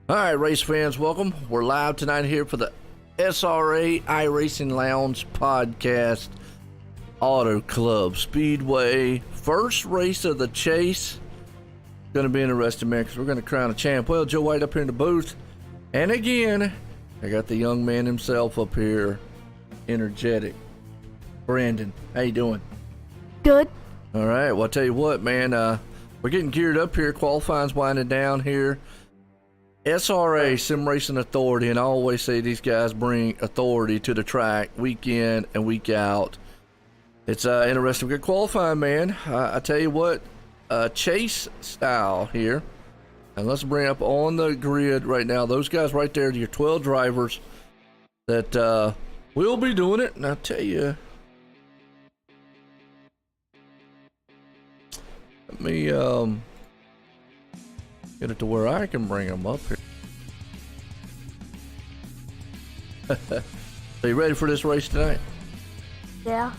All right, race fans, welcome. We're live tonight here for the SRA iRacing Lounge Podcast Auto Club Speedway. First race of the chase. Going to be interesting, man, because we're going to crown a champ. Well, Joe White up here in the booth. And again, I got the young man himself up here, energetic. Brandon, how you doing? Good. All right, well, I'll tell you what, man. We're getting geared up here. Qualifying's winding down here. SRA, Sim Racing Authority, and I always say these guys bring authority to the track week in and week out. It's interesting. Good qualifying, man. I tell you what, chase style here. And let's bring up on the grid right now those guys right there, your 12 drivers that will be doing it. And I'll tell you, let me get it to where I can bring them up here. Are you ready for this race tonight? Yeah.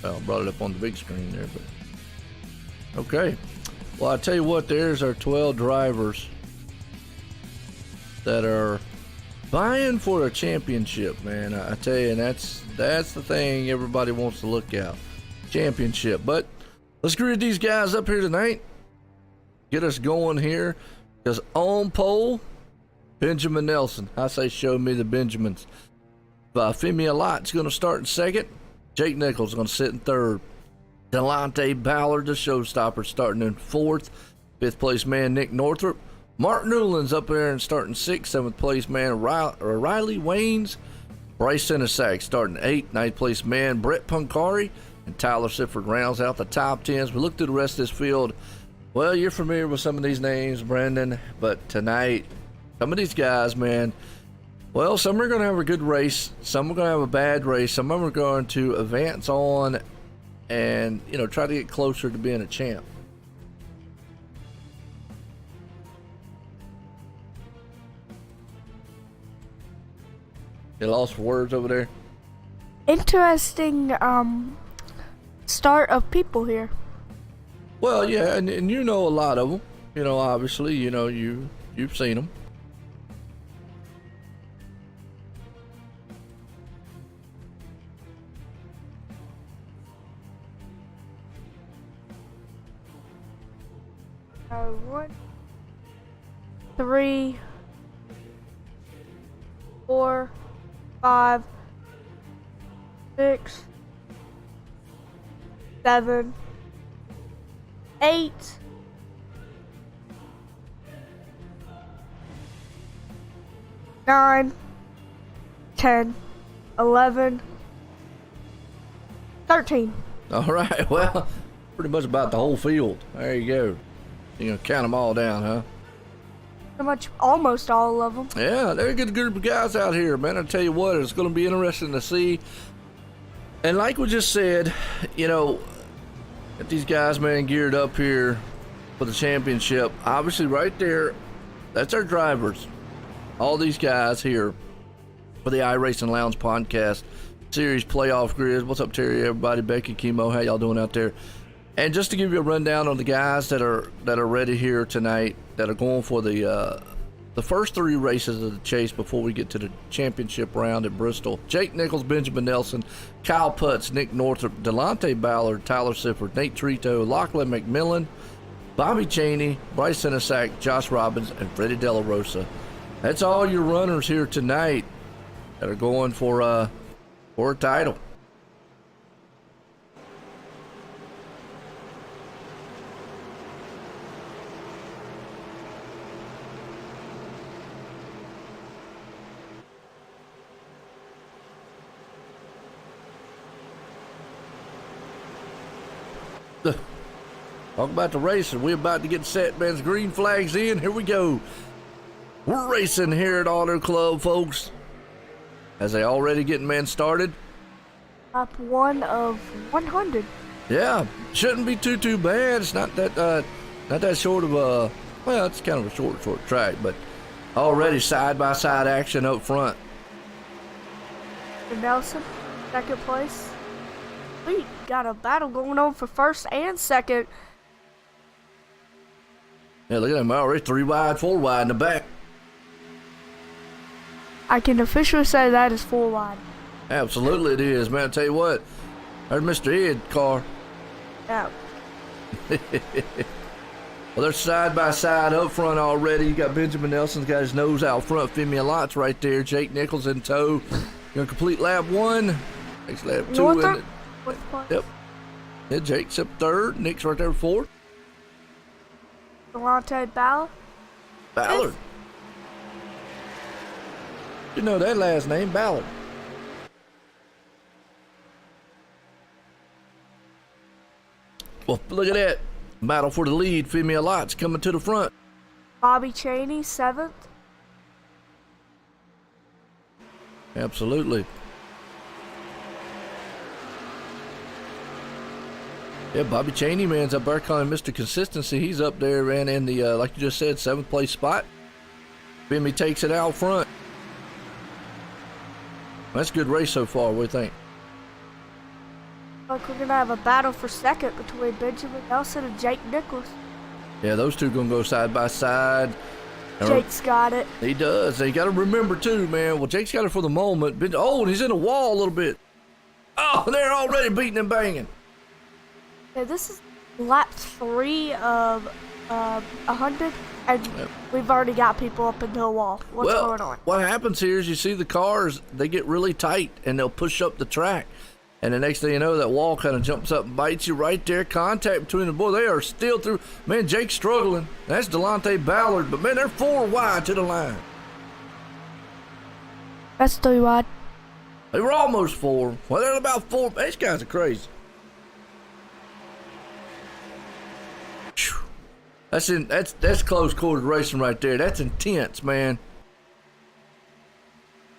Well, I brought it up on the big screen there, but okay. Well, I tell you what, there's our 12 drivers that are vying for a championship, man. I tell you, and that's the thing everybody wants to look at, championship. But let's greet these guys up here tonight. Get us going here. Because on pole, Benjamin Nelson. I say show me the Benjamins. Femi Lott's going to start in second. Jake Nichols going to sit in third. Delonte Ballard, the showstopper, starting in fourth. Fifth place man, Nick Northrup. Mark Newland's up there and starting sixth. Seventh place man, Riley Waynes. Bryce Senesac starting eighth. Ninth place man, Brett Punkari. And Tyler Sifford rounds out the top tens. We look through the rest of this field. Well, you're familiar with some of these names, Brandon, but tonight, some of these guys, man, well, some are going to have a good race, some are going to have a bad race, some of them are going to advance on and, try to get closer to being a champ. You lost for words over there? Interesting start of people here. Well, yeah, and you know a lot of them. Obviously, you've seen them. One, 3, 4, 5, 6, 7, 8, 9, 10, 11, 13. All right, well, pretty much about the whole field. There you go. You're going to count them all down, huh? Pretty much almost all of them. Yeah, they're a good group of guys out here, man. I tell you what, it's going to be interesting to see. And like we just said, get these guys, man, geared up here for the championship. Obviously, right there, that's our drivers. All these guys here for the iRacing Lounge Podcast Series playoff grid. What's up, Terry? Everybody, Becky, Chemo, how y'all doing out there? And just to give you a rundown on the guys that are ready here tonight, that are going for the first three races of the chase before we get to the championship round at Bristol. Jake Nichols, Benjamin Nelson, Kyle Putz, Nick Northrup, Delonte Ballard, Tyler Sifford, Nate Trito, Lachlan McMillan, Bobby Cheney, Bryce Senesac, Josh Robbins, and Freddie De La Rosa. That's all your runners here tonight that are going for a title. Talk about the race, and we're about to get set, man. Green flags in. Here we go. We're racing here at Auto Club, folks. As they already getting men started. Lap 1 of 100. Yeah, shouldn't be too bad. It's not that short of a, well, it's kind of a short track, but already side by side action up front. Nelson, second place. We got a battle going on for first and second. Yeah, look at him already. 3 wide, 4 wide in the back. I can officially say that is 4 wide. Absolutely it is, man. I tell you what. There's Mr. Ed car. Yeah. Well, they're side by side up front already. You got Benjamin Nelson's got his nose out front. Femi Lott's right there. Jake Nichols in tow. Gonna complete lap 1. Next lap 2. Yep. Yeah, Jake's up 3rd. Nick's right there 4th. Delonte Ballard. Ballard. You know that last name, Ballard. Well, look at that. Battle for the lead. Femi Lott's coming to the front. Bobby Chaney, 7th. Absolutely. Yeah, Bobby Chaney, man's up there calling Mr. Consistency. He's up there, ran in the, like you just said, 7th place spot. Femi takes it out front. That's a good race so far. What do you think? Like we're going to have a battle for 2nd between Benjamin Nelson and Jake Nichols. Yeah, those two going to go side by side. Jake's got it. He does. You got to remember, too, man. Well, Jake's got it for the moment. Oh, and he's in the wall a little bit. Oh, they're already beating and banging. Yeah, this is lap 3 of 100, and we've already got people up into the wall. What's going on? What happens here is you see the cars, they get really tight, and they'll push up the track. And the next thing you know, that wall kind of jumps up and bites you right there. Contact between the boys. They are still through. Man, Jake's struggling. That's Delonte Ballard. But, man, they're 4 wide to the line. That's 3 wide. They were almost 4. Well, they're about 4. These guys are crazy. That's close quarters racing right there. That's intense, man.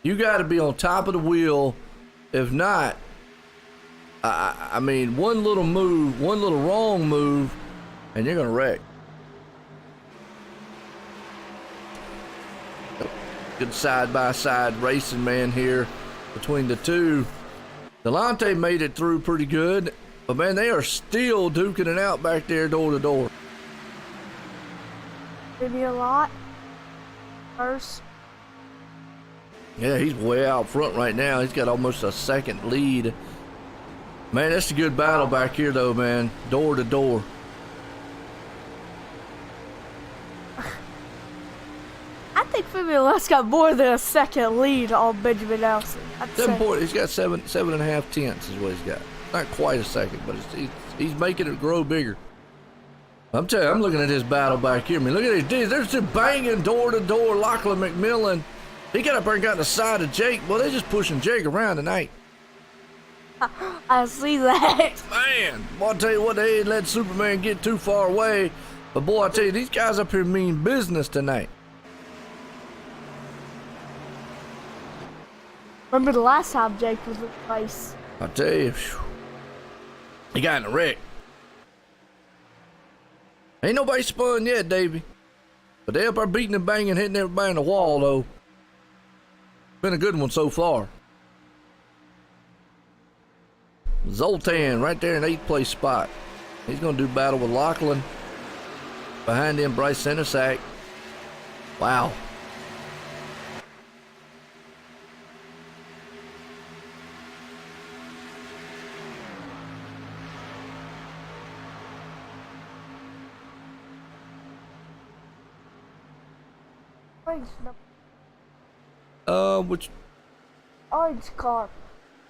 You got to be on top of the wheel. If not, I mean, one little move, one little wrong move, and you're gonna wreck. Good side by side racing, man, here between the two. Delonte made it through pretty good, but man, they are still duking it out back there door to door. Maybe a lot. First. Yeah, he's way out front right now. He's got almost a 2nd lead. Man, that's a good battle back here, though, man. Door to door. I think Femi got more than a 2nd lead on Benjamin Nelson. 7 points. He's got 7.5 tenths is what he's got. Not quite a 2nd, but he's making it grow bigger. I'm telling you, I'm looking at this battle back here. I mean, look at these dudes. They're just banging door to door. Lachlan McMillan, he got up there and got the side of Jake. Well, they're just pushing Jake around tonight. I see that. Man, boy, I tell you what, they ain't let Superman get too far away. But boy, I tell you, these guys up here mean business tonight. Remember the last time Jake was in the race? I tell you, he got in a wreck. Ain't nobody spun yet, Davey. But they up there beating and banging, hitting everybody in the wall, though. Been a good one so far. Zoltan right there in 8th place spot. He's going to do battle with Lachlan. Behind him, Bryce Centersack. Wow. Which? Orange car.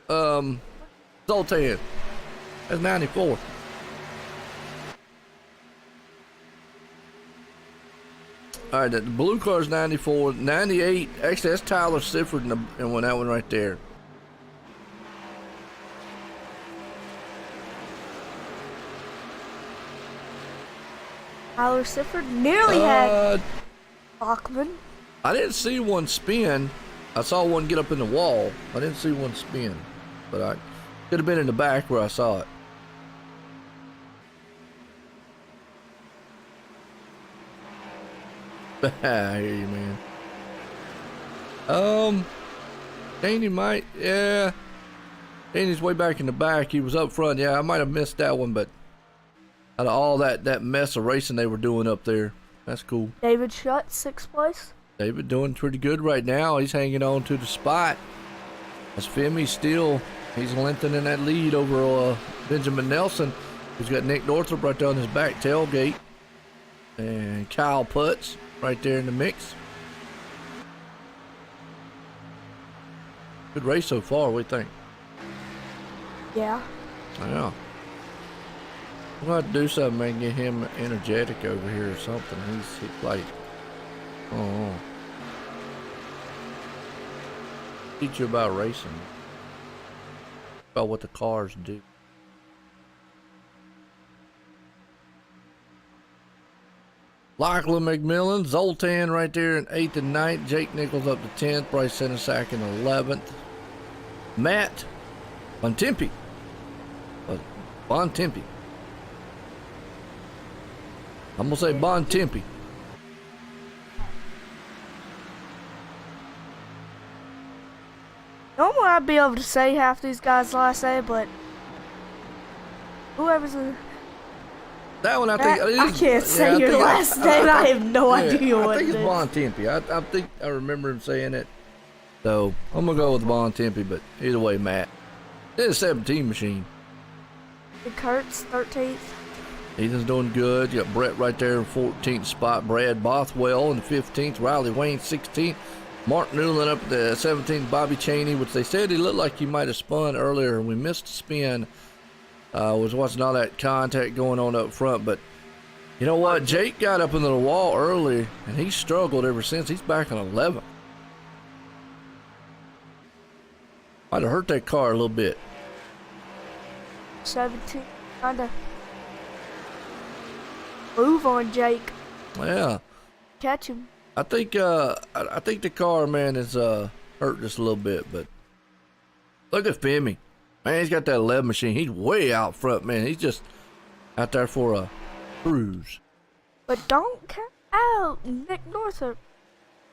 Zoltan. That's 94. All right, the blue car's 94. 98. Actually, that's Tyler Sifford in that one right there. Tyler Sifford nearly had Bachman. I didn't see one spin. I saw one get up in the wall. I didn't see one spin, but I could have been in the back where I saw it. I hear you, man. Danny might, yeah. Danny's way back in the back. He was up front. Yeah, I might have missed that one, but out of all that mess of racing they were doing up there, That's cool. David Shutt, 6th place. David doing pretty good right now. He's hanging on to the spot. As Femi's still, he's lengthening that lead over Benjamin Nelson, who's got Nick Northrup right there on his back tailgate. And Kyle Putz right there in the mix. Good race so far, what do you think? Yeah. Yeah. I'm going to have to do something, man, get him energetic over here or something. He's like, oh. Teach you about racing. About what the cars do. Lachlan McMillan, Zoltan right there in 8th and 9th. Jake Nichols up to 10th. Bryce Senesack in 11th. Matt Bontempi. Bontempi. I'm going to say Bontempi. Normally I'd be able to say half these guys' last name, but whoever's in that one, I think. I can't say your last name. I have no idea what it is. I think it's Bontempi. I think I remember him saying it. So I'm gonna go with Bontempi, but either way, Matt. It's a 17 machine. Kurt's 13th. Ethan's doing good. You got Brett right there in 14th spot. Brad Bothwell in the 15th. Riley Wayne 16th. Mark Newland up at the 17th. Bobby Cheney, which they said he looked like he might have spun earlier, and we missed a spin. Was watching all that contact going on up front, but you know what? Jake got up into the wall early, and he struggled ever since. He's back on 11. Might have hurt that car a little bit. 17, kind of move on Jake. Yeah. Catch him. I think the car, man, is hurt just a little bit, but look at Femi. Man, he's got that 11 machine. He's way out front, man. He's just out there for a cruise. But don't count out Nick Northrup.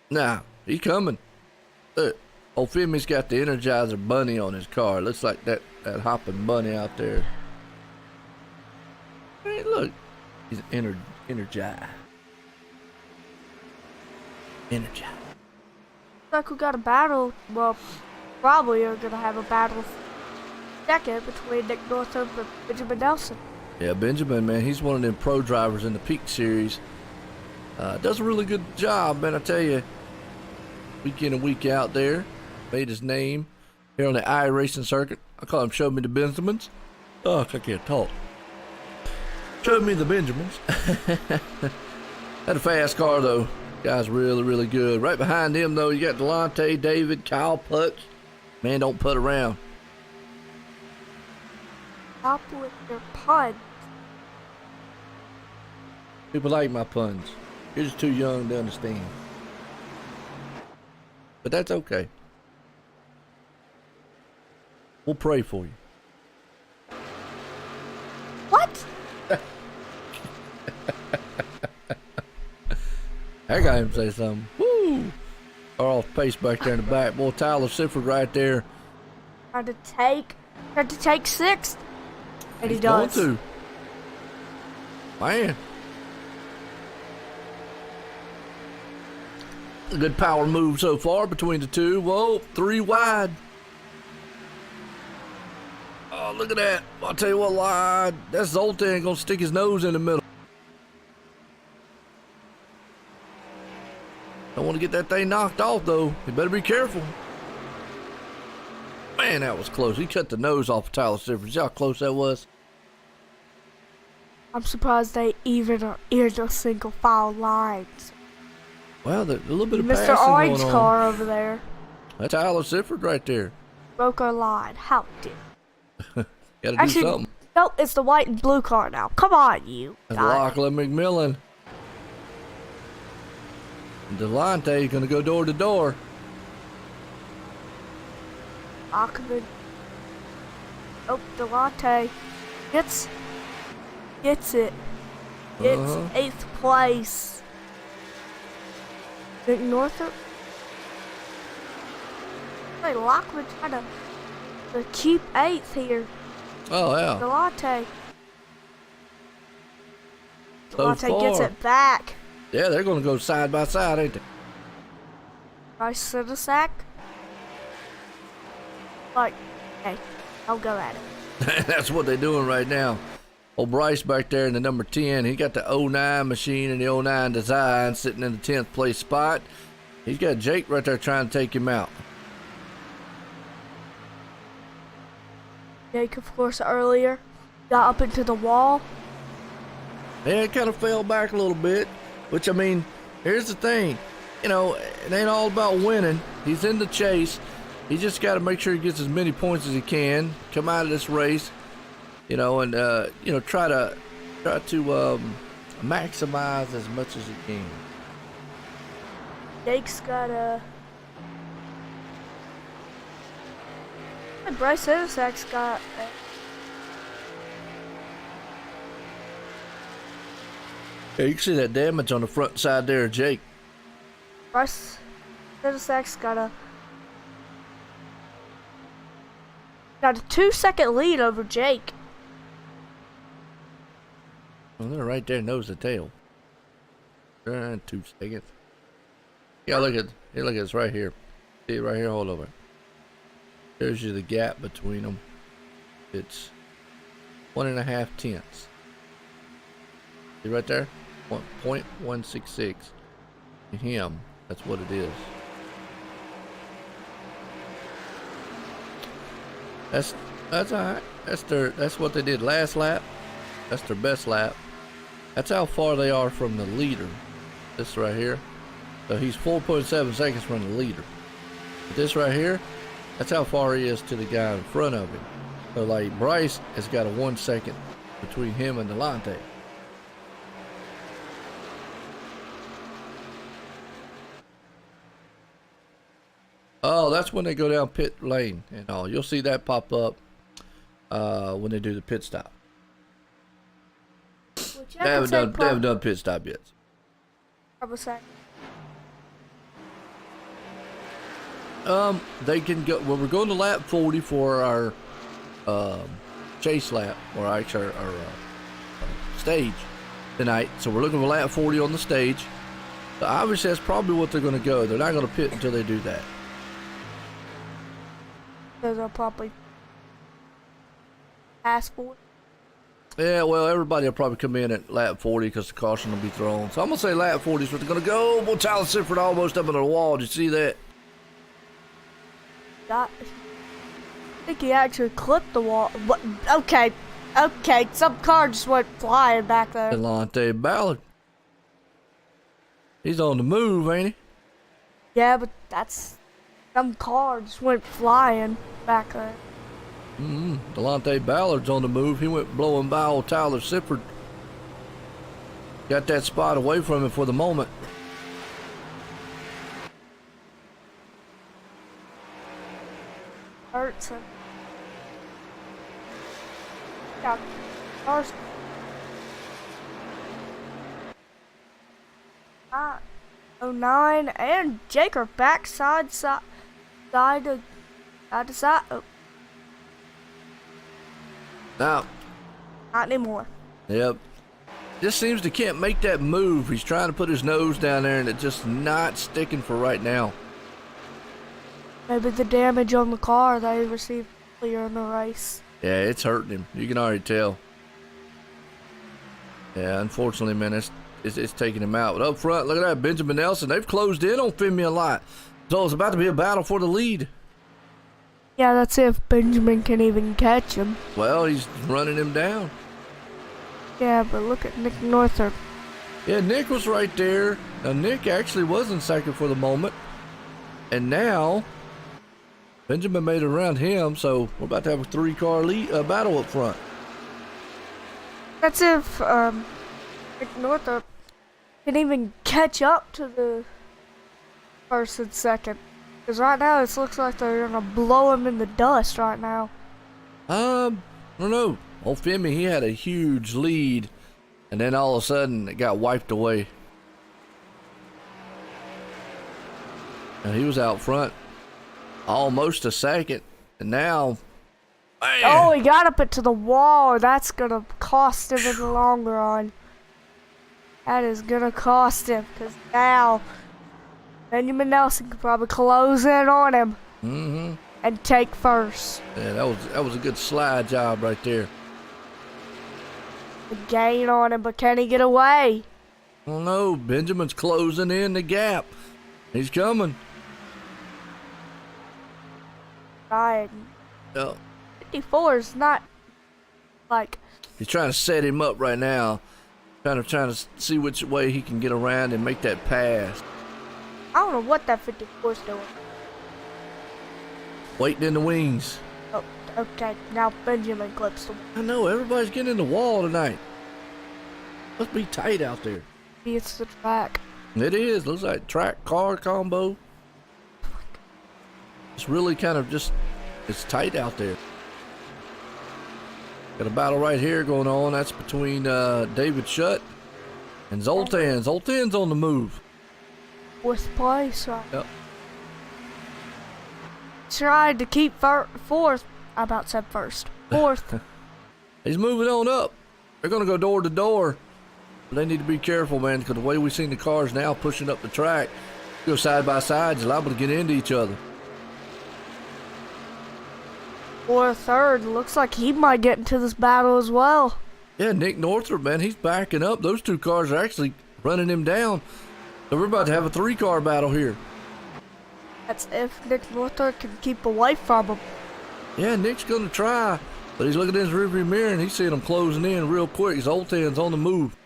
Nah, he coming. Look, old Femi's got the Energizer bunny on his car. Looks like that hopping bunny out there. Hey, look. He's energized. Energized. Like we got a battle. Well, probably are going to have a battle second between Nick Northrup and Benjamin Nelson. Yeah, Benjamin, man, he's one of them pro drivers in the Peak Series. Does a really good job, man, I tell you. Week in and week out there. Made his name here on the iRacing circuit. I call him Show Me the Benjamins. Oh, I can't talk. Show Me the Benjamins. Had a fast car, though. Guy's really, really good. Right behind him, though, you got Delonte, David, Kyle Putz. Man, don't put around. Stop with your pun. People like my puns. You're just too young to understand. But that's okay. We'll pray for you. What? I got him say something. Woo! Or off pace back there in the back. Boy, Tyler Sifford right there. Tried to take 6th. And He's he does. Going to. Man. A good power move so far between the two. Whoa, 3 wide. Oh, look at that. I'll tell you what, Lyle, that's Zoltan going to stick his nose in the middle. Don't want to get that thing knocked off, though. You better be careful. Man, that was close. He cut the nose off of Tyler Sifford. See how close that was? I'm surprised they even are in the single file lines. Well, there's a little bit of passing Mr. Orange going on. car over there. That's Tyler Sifford right there. Broke our line. How did? Gotta do Actually, something. no, it's the white and blue car now. Come on, you. That's Lachlan McMillan. Delonte gonna go door to door. Lachlan. Oh, Delonte gets it. It's 8th place. Nick Northrup. Hey, Lachlan trying to keep 8th here. Oh yeah. Delonte. So Delonte far. gets it back. Yeah, they're going to go side by side, ain't they? Bryce Sidisak. Like, hey, I'll go at it. That's what they're doing right now. Old Bryce back there in the number 10. He got the 09 machine and the 09 design sitting in the 10th place spot. He's got Jake right there trying to take him out. Jake, of course, earlier got up into the wall. Yeah, it kind of fell back a little bit, which, I mean, here's the thing. You know, it ain't all about winning. He's in the chase. He just got to make sure he gets as many points as he can, come out of this race, you know, and, you know, try to maximize as much as he can. Jake's got Bryce Sidisak's got Yeah, you can see that damage on the front side there of Jake. Bryce Sidisak's got a 2-second lead over Jake. Well, they're right there, nose to tail. 2 seconds. Yeah, look at it's right here. See it right here, hold over. There's you the gap between them. It's 1.5 tenths. See right there? 0.166. To him, that's what it is. That's alright. That's what they did last lap. That's their best lap. That's how far they are from the leader. This right here. So he's 4.7 seconds from the leader. But this right here, that's how far he is to the guy in front of him. So like Bryce has got a 1 second between him and Delonte. Oh, that's when they go down pit lane and all. You'll see that pop up when they do the pit stop. They haven't done pit stop yet. They can go. Well, we're going to lap 40 for our chase lap, or actually our stage tonight. So we're looking for lap 40 on the stage. So obviously, that's probably what they're going to go. They're not going to pit until they do that. So they'll probably pass 40. Yeah, well, everybody will probably come in at lap 40 because the caution will be thrown. So I'm going to say lap 40 is what they're going to go. Well, Tyler Sifford almost up into the wall. Did you see that? I think he actually clipped the wall. Okay. Some car just went flying back there. Delonte Ballard. He's on the move, ain't he? Yeah, but some car just went flying back there. Delonte Ballard's on the move. He went blowing by old Tyler Sifford. Got that spot away from him for the moment. Hurts him. Yeah, cars. 09 and Jake are back side to side. Oh. Now, Not anymore. yep. Just seems to can't make that move. He's trying to put his nose down there and it's just not sticking for right now. Maybe the damage on the car they received earlier in the race. Yeah, it's hurting him. You can already tell. Yeah, unfortunately, man, it's taking him out. But up front, look at that, Benjamin Nelson. They've closed in on Femi a lot. So it's about to be a battle for the lead. Yeah, that's if Benjamin can even catch him. Well, he's running him down. Yeah, but look at Nick Northrup. Yeah, Nick was right there. Now, Nick actually was in second for the moment. And now, Benjamin made it around him, so we're about to have a 3-car lead battle up front. That's if Nick Northrup can even catch up to the first and second. Because right now it looks like they're going to blow him in the dust right now. I don't know. Old Femi, he had a huge lead, and then all of a sudden it got wiped away. And he was out front almost a second, and now, man. Oh, he got up into the wall. That's going to cost him in the long run. That is gonna cost him, because now Benjamin Nelson could probably close in on him and take first. Yeah, that was a good slide job right there. The gain on him, but can he get away? Oh no, Benjamin's closing in the gap. He's coming. Right. Yeah. 54 is not like... He's trying to set him up right now. Trying to see which way he can get around and make that pass. I don't know what that 54 is doing. Waiting in the wings. Oh, okay. Now Benjamin clips the wall. I know, everybody's getting in the wall tonight. Must be tight out there. Maybe it's the track. It is. Looks like track car combo. It's really kind of just, it's tight out there. Got a battle right here going on. That's between David Shutt and Zoltan. Zoltan's on the move. Fourth place, right? Yep. Tried to keep fourth. I about said first. Fourth. He's moving on up. They're going to go door to door. But they need to be careful, man, because the way we've seen the cars now pushing up the track, go side by side, you're liable to get into each other. Or third. Looks like he might get into this battle as well. Yeah, Nick Northrup, man, he's backing up. Those two cars are actually running him down. So we're about to have a 3-car battle here. That's if Nick Northrup can keep away from him. Yeah, Nick's going to try. But he's looking in his rearview mirror and he's seeing them closing in real quick. Zoltan's on the move.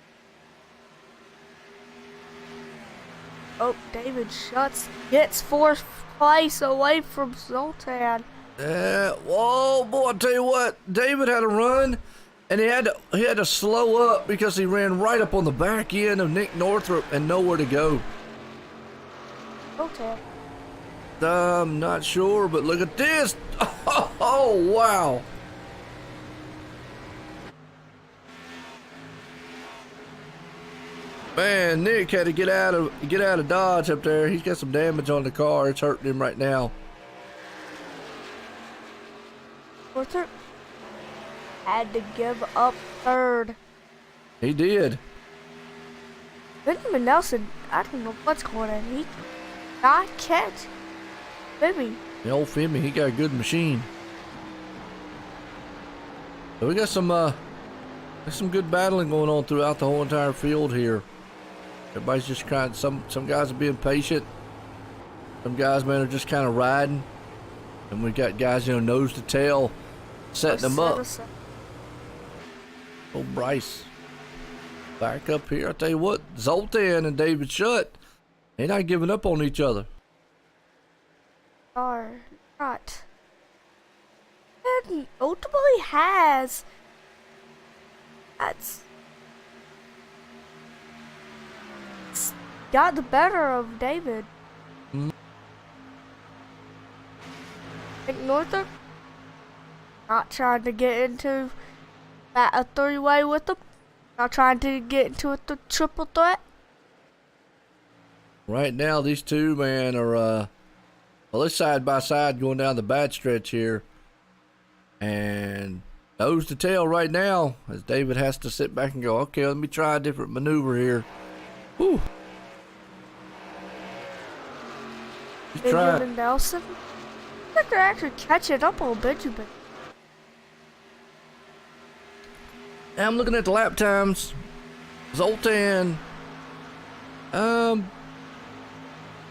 Oh, David Schutz gets fourth place away from Zoltan. Yeah, whoa, boy, I tell you what, David had a run, and he had to slow up because he ran right up on the back end of Nick Northrup and nowhere to go. Zoltan. I'm not sure, but look at this. Oh, wow. Man, Nick had to get out of Dodge up there. He's got some damage on the car. It's hurting him right now. Northrup had to give up third. He did. Benjamin Nelson, I don't know what's going on. He not catch Fibby. The old Fibby, he got a good machine. So we got some good battling going on throughout the whole entire field here. Everybody's just kind of, some guys are being patient. Some guys, man, are just kind of riding. And we got guys, nose to tail, setting them up. Oh, Bryce. Back up here. I tell you what, Zoltan and David Shutt, they're not giving up on each other. Are not. And ultimately has. It's got the better of David. Nick Northrup not trying to get into a 3-way with them. Not trying to get into a triple threat. Right now, these two, man, are well, they're side by side going down the bad stretch here. And nose to tail right now as David has to sit back and go, okay, let me try a different maneuver here. Whew. Benjamin Nelson. I think they're actually catching up on Benjamin. Now I'm looking at the lap times. Zoltan.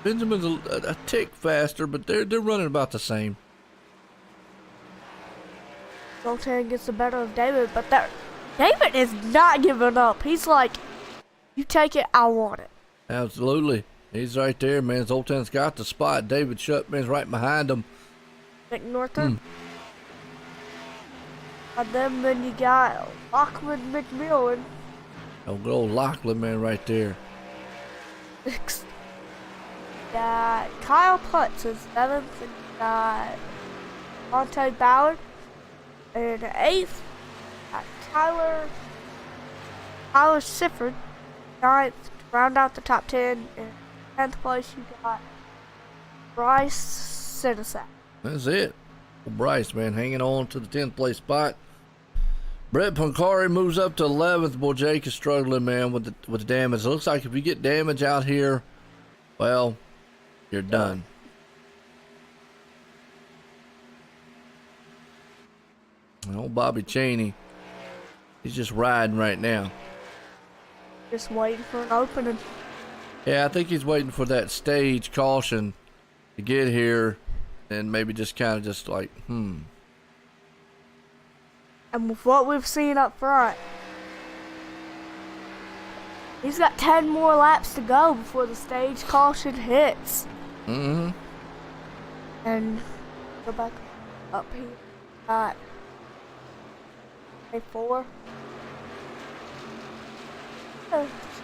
Benjamin's a tick faster, but they're running about the same. Zoltan gets the better of David, but David is not giving up. He's like, you take it, I want it. Absolutely. He's right there, man. Zoltan's got the spot. David Shuttman's right behind him. Nick Northrup. And then you got Lachlan McMillan. Oh, good old Lachlan, man, right there. Got Kyle Putz in 7th, and got Monte Ballard in 8th. Got Tyler Sifford, 9th, to round out the top 10. In 10th place, you got Bryce Sinisak. That's it. Well, Bryce, man, hanging on to the 10th place spot. Brett Pancari moves up to 11th. Boy, Jake is struggling, man, with the damage. It looks like if you get damage out here, well, you're done. And old Bobby Cheney, he's just riding right now. Just waiting for an opening. Yeah, I think he's waiting for that stage caution to get here and maybe just kind of just like, And with what we've seen up front, he's got 10 more laps to go before the stage caution hits. Mm-hmm. And go back up here. Got 4.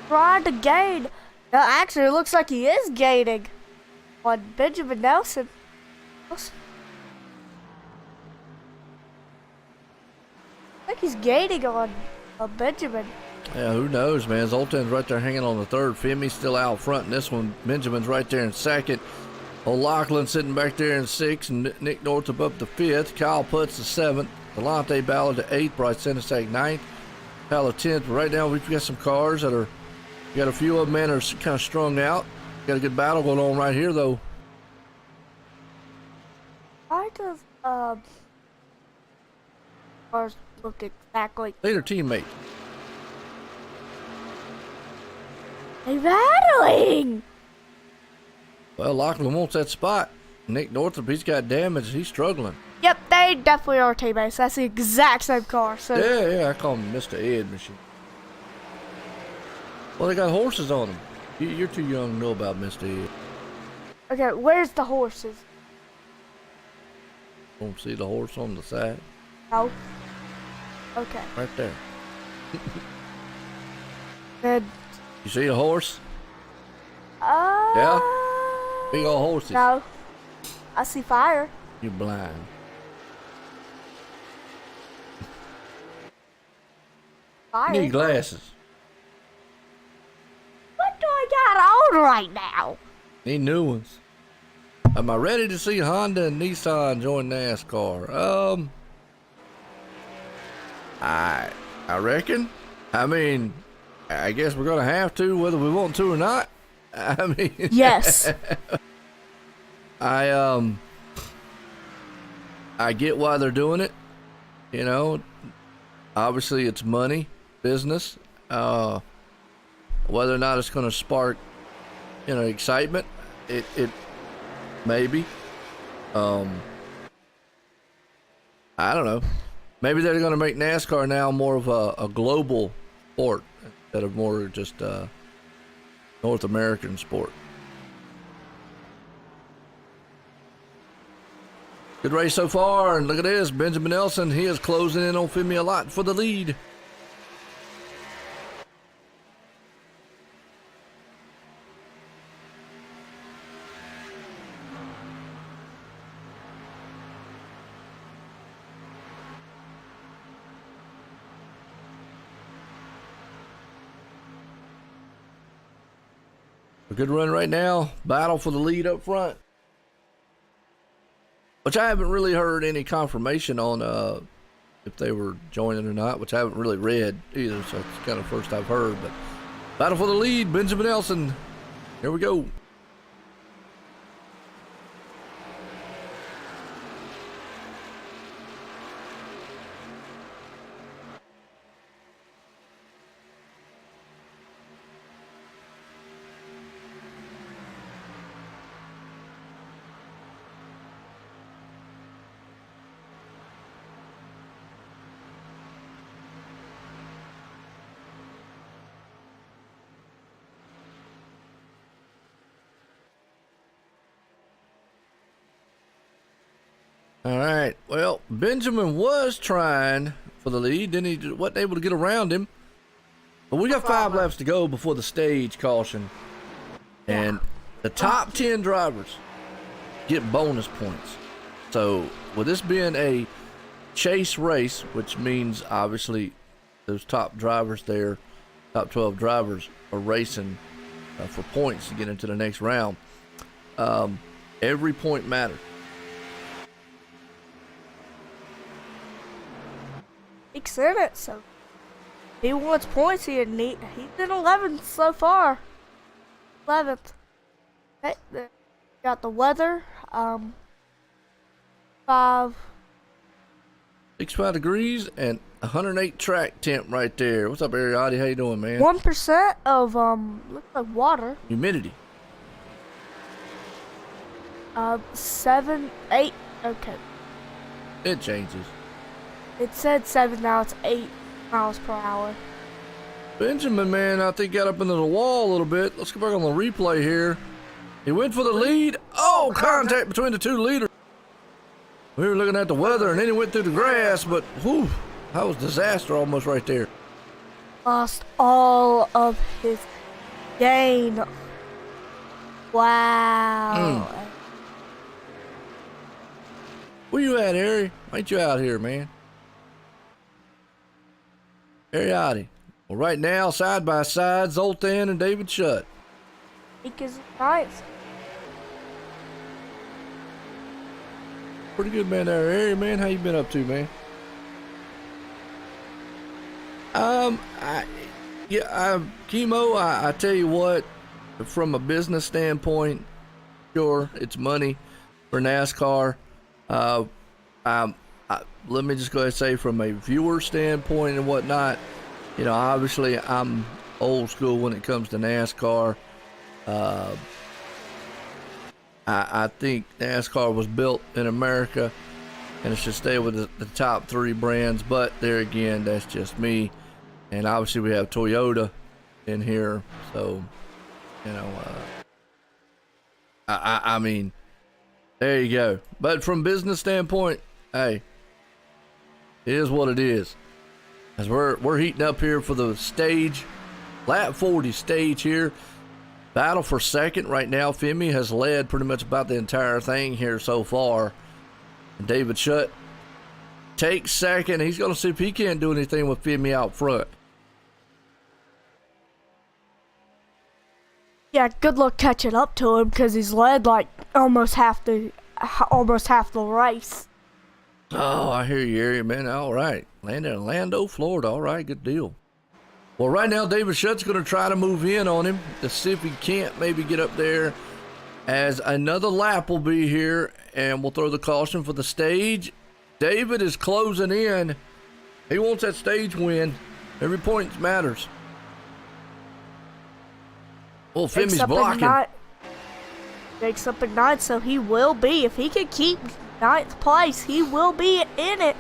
Trying to gain. No, actually, it looks like he is gaining on Benjamin Nelson. I think he's gaining on Benjamin. Yeah, who knows, man. Zoltan's right there hanging on the third. Femi's still out front in this one. Benjamin's right there in second. O'Loughlin sitting back there in sixth. And Nick Northup up to fifth. Kyle Putz to seventh. Delonte Ballard to eighth. Bryce Senesac ninth. Tyler 10th. But right now, we've got some cars that are, we got a few of them, man, are kind of strung out. Got a good battle going on right here, though. Why does cars look exactly? They're teammates. They're battling. Well, Lachlan wants that spot. Nick Northup, he's got damage. He's struggling. Yep, they definitely are teammates. That's the exact same car. So Yeah, I call him Mr. Ed Machine. Well, they got horses on them. You're too young to know about Mr. Ed. okay, where's the horses? Don't see the horse on the side? No. Okay. Right there. Then. You see a horse? Yeah? Big old horses. No. I see fire. You're blind. Fire. You need glasses. What do I got on right now? Need new ones. Am I ready to see Honda and Nissan join NASCAR? I reckon. I mean, I guess we're gonna have to, whether we want to or not. I mean, Yes. I get why they're doing it. You know, obviously it's money, business. Whether or not it's going to spark, excitement, it maybe. I don't know. Maybe they're going to make NASCAR now more of a global sport instead of more just North American sport. Good race so far, and look at this. Benjamin Nelson, he is closing in on Femi a lot for the lead. A good run right now. Battle for the lead up front. Which I haven't really heard any confirmation on if they were joining or not, which I haven't really read either, so it's kind of the first I've heard. But battle for the lead, Benjamin Nelson. Here we go. All right. Well, Benjamin was trying for the lead. Then he wasn't able to get around him. But we got 5 laps to go before the stage caution. And the top 10 drivers get bonus points. So with this being a chase race, which means obviously those top drivers there, top 12 drivers are racing for points to get into the next round. Every point matters. breaks in it, so he wants points here. And he's in 11th so far. 11th. Okay, got the weather. 65 degrees and 108 track temp right there. What's up, Ariati? How you doing, man? 1% of looks like water. Humidity. 7, 8. Okay. It changes. It said 7, now it's 8 miles per hour. Benjamin, man, I think got up into the wall a little bit. Let's go back on the replay here. He went for the lead. Oh, contact between the two leaders. We were looking at the weather, and then he went through the grass, but whew, that was disaster almost right there. Lost all of his gain. Wow. Where you at, Harry? Ain't you out here, man? Ariati. Well, right now, side by side, Zoltan and David Shutt. Because nice. Pretty good, man, there, Harry, man. How you been up to, man? Chemo, I tell you what, from a business standpoint, sure, it's money for NASCAR. Let me just go ahead and say, from a viewer standpoint and whatnot, you know, obviously I'm old school when it comes to NASCAR. I think NASCAR was built in America, and it should stay with the top 3 brands. But there again, that's just me. And obviously we have Toyota in here, so you know, I mean, there you go. But from business standpoint, hey, it is what it is. As we're heating up here for the stage, lap 40 stage here. Battle for second right now. Femi has led pretty much about the entire thing here so far. And David Shutt takes second. He's going to see if he can't do anything with Femi out front. Yeah, good luck catching up to him because he's led like almost half the race. Oh, I hear you, Ari, man. All right. Landed in Orlando, Florida. All right, good deal. Well, right now, David Shutt's going to try to move in on him to see if he can't maybe get up there, as another lap will be here, and we'll throw the caution for the stage. David is closing in. He wants that stage win. Every point matters. Well, Femi's blocking. Makes up at 9, so he will be. If he can keep 9th place, he will be in it.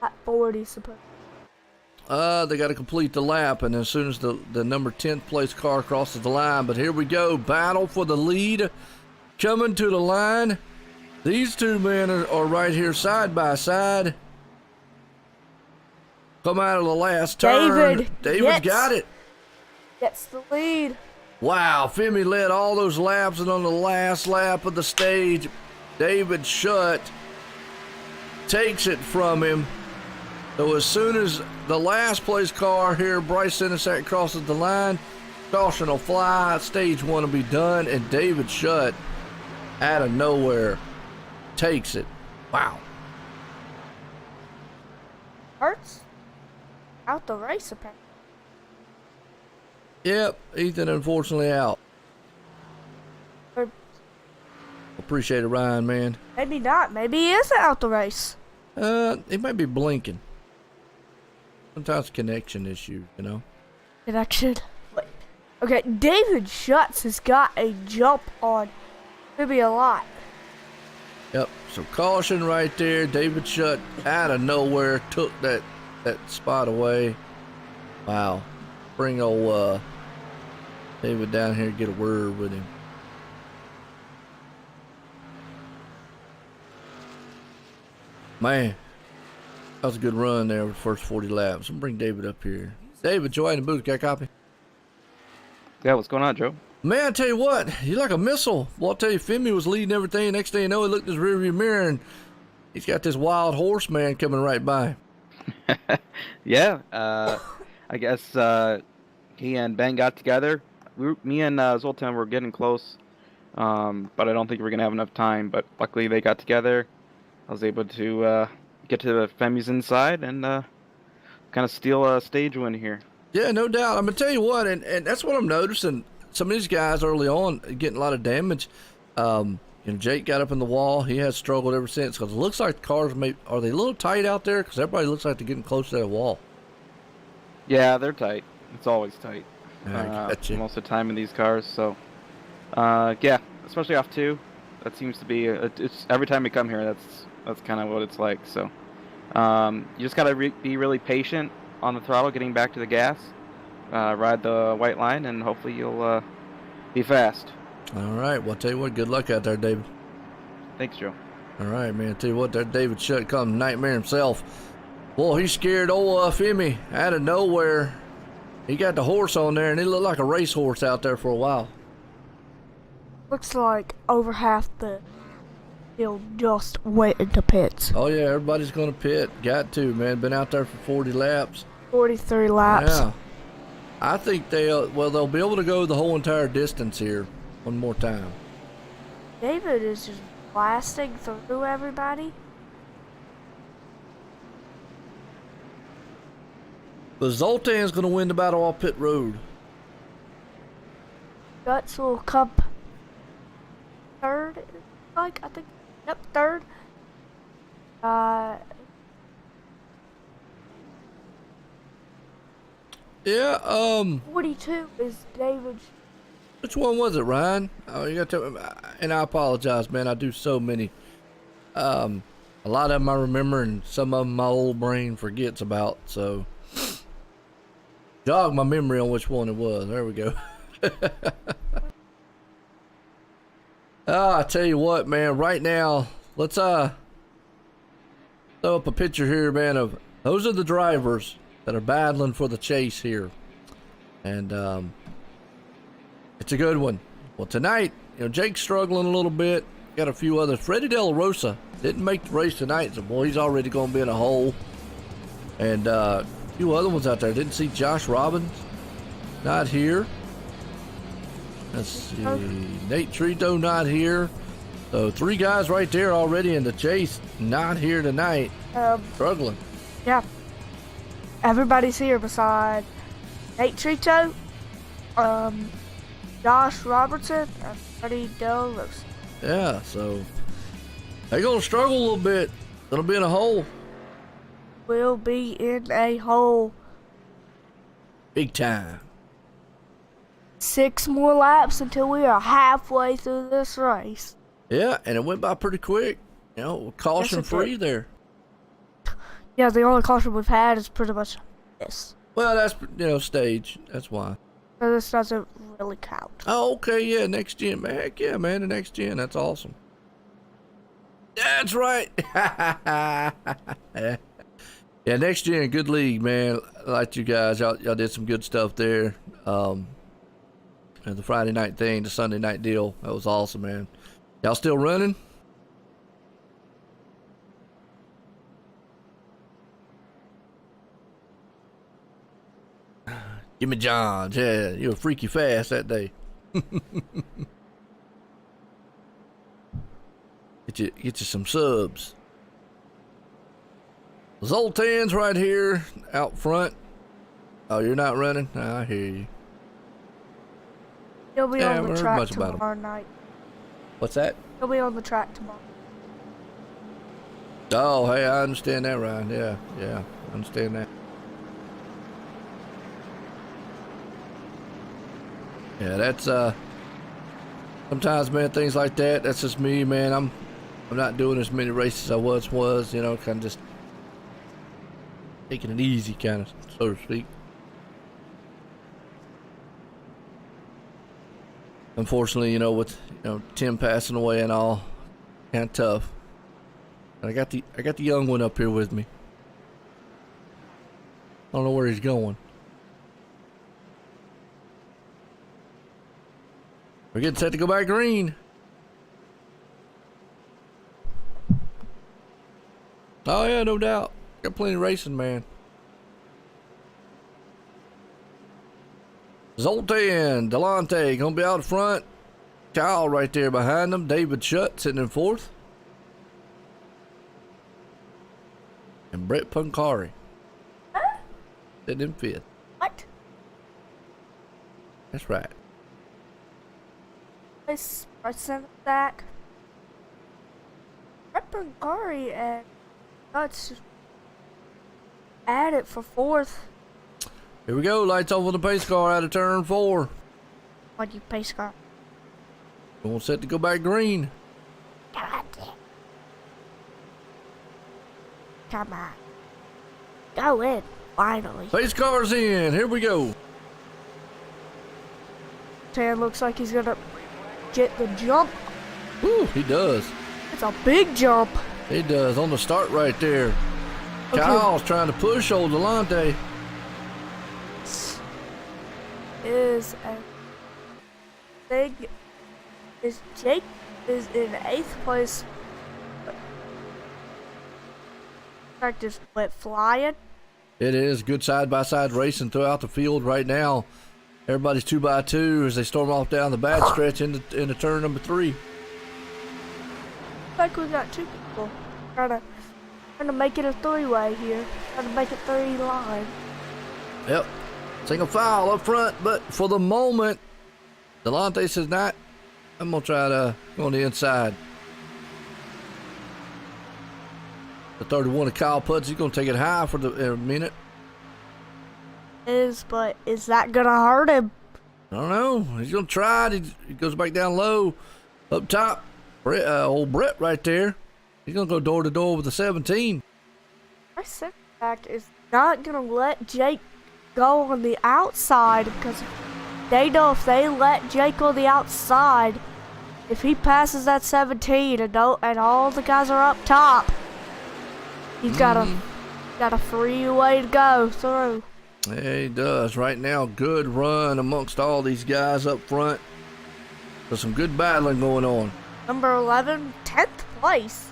At 40, suppose. They got to complete the lap, and as soon as the number 10th place car crosses the line. But here we go. Battle for the lead coming to the line. These two men are right here side by side. Come out of the last turn. David's got it. Gets the lead. Wow, Femi led all those laps, and on the last lap of the stage, David Shutt takes it from him. So as soon as the last place car here, Bryce Senesac, crosses the line, caution will fly, stage 1 will be done, and David Shutt, out of nowhere, takes it. Wow. Hurts out the race, apparently. Yep, Ethan unfortunately out. Appreciate it, Ryan, man. Maybe not. Maybe he is out the race. He might be blinking. Sometimes connection issues, you know. Connection. Wait. Okay, David Shutt has got a jump on. Maybe a lot. Yep. So caution right there. David Shutt out of nowhere took that spot away. Wow. Bring old David down here to get a word with him. Man, that was a good run there with the first 40 laps. I'm gonna bring David up here. David, Joy in the booth, got a copy? Yeah, what's going on, Joe? Man, I tell you what, you're like a missile. Well, I'll tell you, Femi was leading everything. Next thing you know, he looked in his rearview mirror, and he's got this wild horse man coming right by. Yeah, I guess he and Ben got together. Me and Zoltan were getting close, but I don't think we're going to have enough time. But luckily they got together. I was able to get to Femi's inside and kind of steal a stage win here. Yeah, no doubt. I'm gonna tell you what, and that's what I'm noticing. Some of these guys early on getting a lot of damage. Jake got up in the wall. He has struggled ever since because it looks like the cars are they a little tight out there because everybody looks like they're getting close to that wall. Yeah, they're tight. It's always tight. Gotcha. Most of the time in these cars. So, yeah, especially off 2, that seems to be. It's every time we come here, that's kind of what it's like. So, you just gotta be really patient on the throttle, getting back to the gas. Ride the white line, and hopefully you'll be fast. All right. Well, I'll tell you what. Good luck out there, David. Thanks, Joe. All right, man. I'll tell you what. There, David Shutt comes Nightmare himself. Boy, he scared old Femi out of nowhere. He got the horse on there, and he looked like a racehorse out there for a while. Looks like over half the field just went into pits. Oh, yeah, everybody's going to pit. Got to, man. Been out there for 40 laps. 43 laps. Yeah. I think they'll be able to go the whole entire distance here one more time. David is just blasting through everybody. But Zoltan's going to win the battle off pit road. Guts will come third, I think. Yep, third. 42 is David. Which one was it, Ryan? Oh, you got to, and I apologize, man. I do so many. A lot of them I remember, and some of them my old brain forgets about. So, jog my memory on which one it was. There we go. I tell you what, man. Right now, let's throw up a picture here, man. Of those are the drivers that are battling for the chase here, and it's a good one. Well, tonight, Jake's struggling a little bit. Got a few others. Freddie De La Rosa didn't make the race tonight, so boy, he's already going to be in a hole. And a few other ones out there. Didn't see Josh Robbins, not here. Let's see, Nate Trito not here. So 3 guys right there already in the chase, not here tonight. Struggling. Yeah. Everybody's here beside Nate Trito, Josh Robertson, and Freddie Del Rosa. Yeah, so they're going to struggle a little bit. Gonna be in a hole. Will be in a hole. Big time. 6 more laps until we are halfway through this race. Yeah, and it went by pretty quick. Caution free there. Yeah, the only caution we've had is pretty much this. Well, that's, stage. That's why. So this doesn't really count. Oh, okay, yeah, next gen. Man, heck yeah, man, the next gen. That's awesome. That's right. Yeah, next gen, good league, man. I liked you guys. Y'all did some good stuff there. And the Friday night thing, the Sunday night deal, that was awesome, man. Y'all still running? Give me Johns. Yeah, you were freaky fast that day. Get you some subs. Zoltan's right here out front. Oh, you're not running? Nah, I hear you. He'll be on the track much about tomorrow night. What's that? He'll be on the track tomorrow. Oh, hey, I understand that, Ryan. Yeah, I understand that. Yeah, that's sometimes, man, things like that. That's just me, man. I'm not doing as many races as I once was. Kind of just taking it easy, kind of, so to speak. Unfortunately, with Tim passing away and all, kind of tough. And I got the young one up here with me. I don't know where he's going. We're getting set to go back green. Oh yeah, no doubt. Got plenty of racing, man. Zoltan, Delante gonna be out front. Kyle right there behind them. David Shutt sitting in 4th. and Brett Punkari. Sitting in fifth. What? That's right. Place sent back. Brett Punkari and Guts at it for fourth. Here we go. Lights off on the pace car out of turn 4. What do you pace car? Going set to go back green. Come on. Go in, finally. Pace car's in. Here we go. Tan looks like he's gonna get the jump. Woo, he does. It's a big jump. He does on the start right there. Okay. Kyle's trying to push old Delonte. Is a thing. Is Jake is in 8th place. Track just went flying. It is good side-by-side racing throughout the field right now. Everybody's 2x2 as they storm off down the bad stretch into turn number 3. Like we got 2 people trying to make it a 3-way here. Trying to make it 3 line. Yep. Single file up front, but for the moment, Delonte says not. I'm going to try to go on the inside. The 31 of Kyle Putz, he's going to take it high for a minute. But is that going to hurt him? I don't know. He's going to try it. He goes back down low. Up top, old Brett right there. He's going to go door to door with the 17. My second back is not going to let Jake go on the outside because they know if they let Jake on the outside, if he passes that 17 and all the guys are up top, he's got a free way to go through. Yeah, he does. Right now, good run amongst all these guys up front. There's some good battling going on. Number 11, 10th place.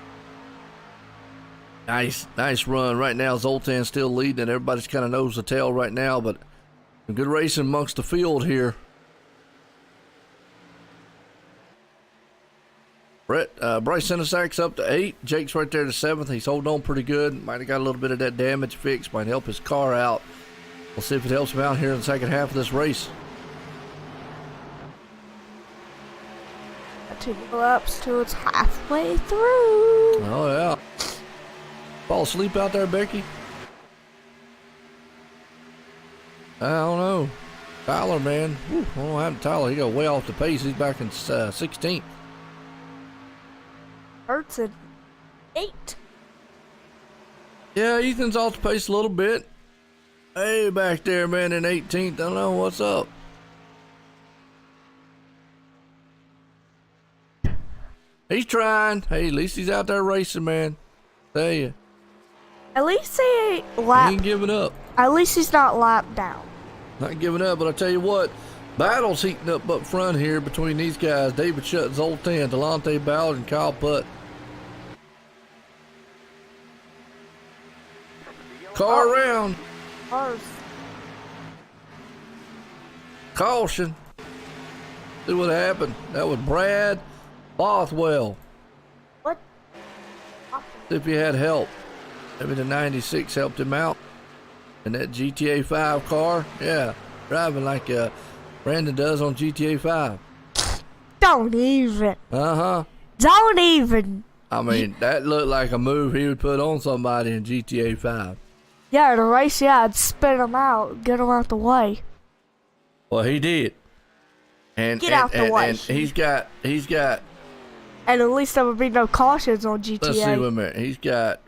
Nice run. Right now, Zoltan's still leading. Everybody's kind of nose to tail right now, but some good racing amongst the field here. Bryce Senesac's up to 8. Jake's right there to 7th. He's holding on pretty good. Might have got a little bit of that damage fixed. Might help his car out. We'll see if it helps him out here in the second half of this race. 2 laps till it's halfway through. Oh, yeah. Fall asleep out there, Becky? I don't know. Tyler, man. Whew, I don't know what happened to Tyler. He got way off the pace. He's back in 16th. Hurts at 8. Yeah, Ethan's off the pace a little bit. Hey, back there, man, in 18th. I don't know what's up. He's trying. Hey, at least he's out there racing, man. Tell you. At least he ain't He lap. ain't giving up. At least he's not lapped down. Not giving up, but I tell you what, battle's heating up front here between these guys. David Shutt, Zoltan, Delonte Ballard, and Kyle Putt. Car around. Cars. Caution. See what happened. That was Brad Bothwell. What? See if he had help. Maybe the 96 helped him out. And that GTA 5 car, yeah, driving like Brandon does on GTA 5. Don't even. Uh-huh. Don't even. I mean, that looked like a move he would put on somebody in GTA 5. Yeah, the race, yeah, I'd spin him out, get him out the way. Well, he did. And Get out the way. And he's got. And at least there would be no cautions on GTA. Let's see, wait a minute. He's got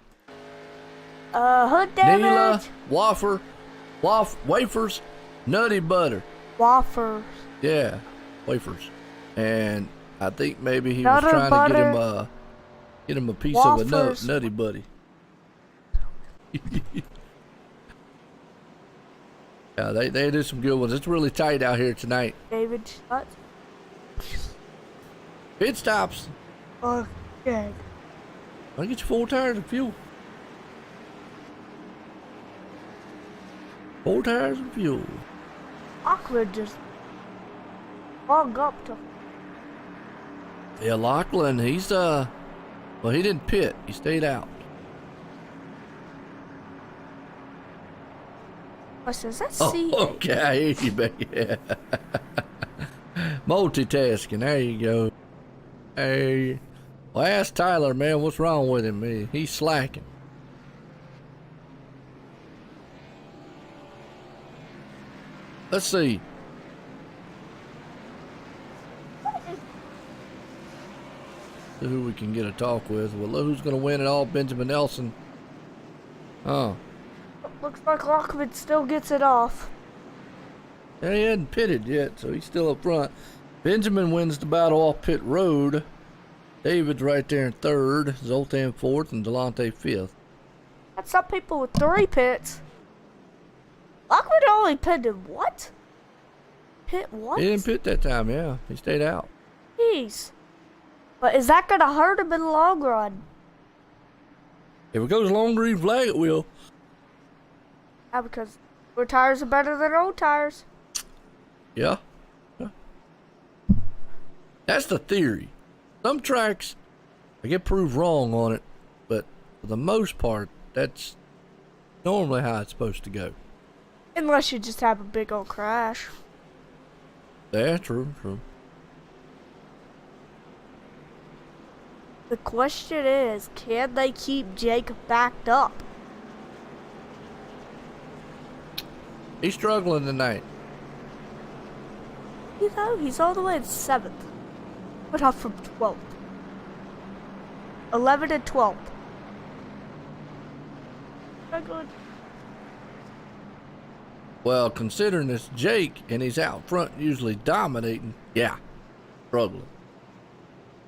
Hood Neela, damage. wafers, nutty butter. Waffers. Yeah, wafers. And I think maybe he Nutter was trying butter. to get him a piece Wafers. of a nutty buddy. Yeah, they do some good ones. It's really tight out here tonight. David Shutt. Pit stops. Okay. I'll get you 4 tires of fuel. 4 tires of fuel. Awkward just log up to. Yeah, Lachlan, he's well, he didn't pit. He stayed out. Is that Oh, C? okay, I hear you, baby. Yeah. Multitasking. There you go. Hey, well, ask Tyler, man. What's wrong with him? He's slacking. Let's see. See who we can get a talk with. Well, look who's going to win it all. Benjamin Nelson. Oh. Looks like Lockman still gets it off. Yeah, he hadn't pitted yet, so he's still up front. Benjamin wins the battle off pit road. David's right there in third. Zoltan fourth, and Delonte fifth. That's some people with 3 pits. Lockman only pitted what? Pit what? He didn't pit that time, yeah. He stayed out. Jeez. But is that gonna hurt him in the long run? If it goes long green flag, it will. Yeah, because new tires are better than old tires. Yeah. That's the theory. Some tracks, I get proved wrong on it, but for the most part, that's normally how it's supposed to go. Unless you just have a big old crash. Yeah, true. The question is, can they keep Jake backed up? He's struggling tonight. You know, he's all the way in 7th. But up from 12th. 11 and 12th. Not good. Well, considering it's Jake and he's out front usually dominating, yeah, struggling.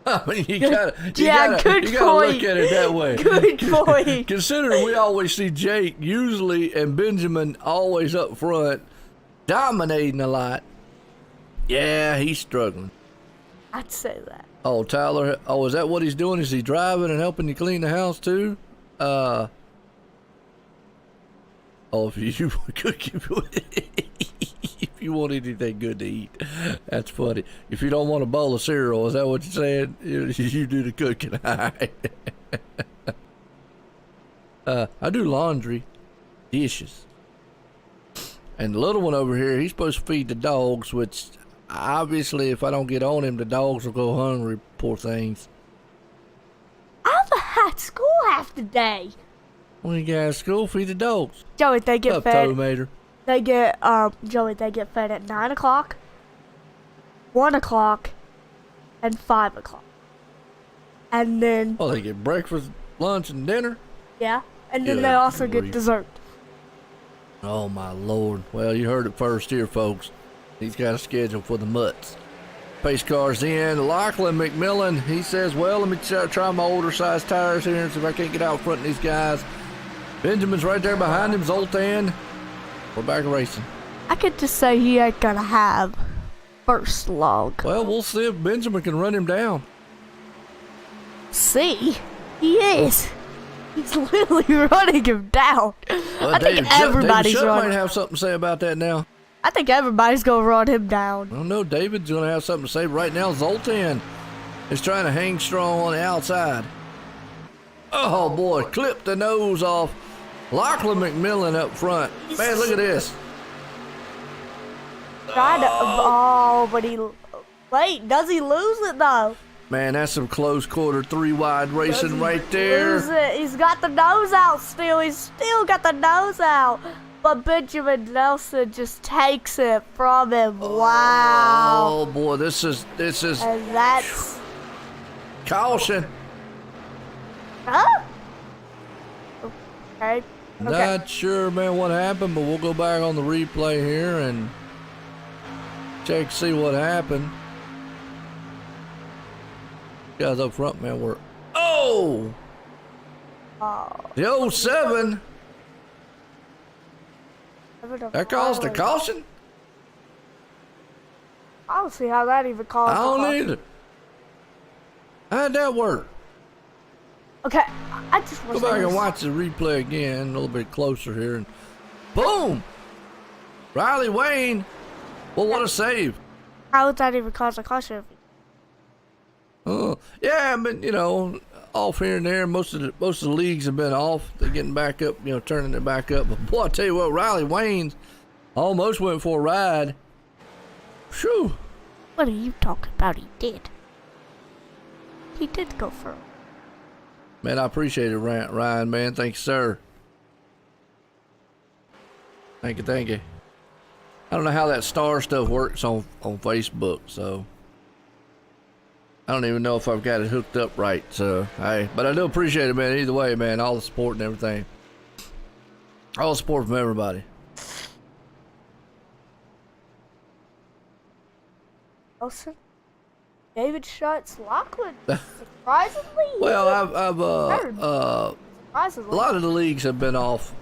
I mean, you gotta look at it that way. Good point. Considering we always see Jake usually and Benjamin always up front, dominating a lot. Yeah, he's struggling. I'd say that. Oh, Tyler. Oh, is that what he's doing? Is he driving and helping you clean the house too? Oh, if you want anything good to eat, that's funny. If you don't want a bowl of cereal, is that what you're saying? You do the cooking. All right. I do laundry, dishes, and the little one over here, he's supposed to feed the dogs, which obviously, if I don't get on him, the dogs will go hungry. Poor things. I haven't had school half the day. When you get out of school, feed the dogs. Joey, they get fed. Tomater. They get Joey, they get fed at 9 o'clock, 1 o'clock, and 5 o'clock. And then Oh, they get breakfast, lunch, and dinner? yeah. And then Good they also get grief. dessert. Oh, my Lord. Well, you heard it first here, folks. He's got a schedule for the mutts. Pace car's in. Lachlan McMillan, he says, well, let me try my older size tires here and see if I can't get out front of these guys. Benjamin's right there behind him. Zoltan. We're back racing. I could just say he ain't gonna have first log. Well, we'll see if Benjamin can run him down. See? He is. He's literally running him down. Well, I think everybody's David Shutt running. might have something to say about that now. I think everybody's gonna run him down. I don't know. David's going to have something to say right now. Zoltan is trying to hang strong on the outside. Oh, boy. Clipped the nose off. Lachlan McMillan up front. Man, look at this. Tried to, but he. Wait, does he lose it though? Man, that's some close quarter 3-wide racing Does he right there. lose it? He's got the nose out still. He's still got the nose out. But Benjamin Nelson just takes it from him. Wow. Oh, boy. This is And that's. caution. Huh? Okay. Not sure, man, what happened, but we'll go back on the replay here and check to see what happened. Guys up front, man, we're... Oh! The 07. That caused a caution? I don't see how that even caused I don't a caution. either. How'd that work? Okay, I just Go want back and watch the replay again, a little bit closer here, and boom! Riley Wayne. Well, what a save. How would that even cause a caution? Yeah, but, you know, off here and there. Most of the leagues have been off. They're getting back up, turning it back up. But boy, I tell you what, Riley Waynes almost went for a ride. Phew. What are you talking about? He did. He did go for it. Man, I appreciate it, Ryan, man. Thank you, sir. Thank you. I don't know how that star stuff works on Facebook, so I don't even know if I've got it hooked up right. So, hey, but I do appreciate it, man. Either way, man, all the support and everything. All the support from everybody. Wilson, David Schutz, Lockwood, surprisingly. Well, I've surprisingly. a lot of the leagues have been off.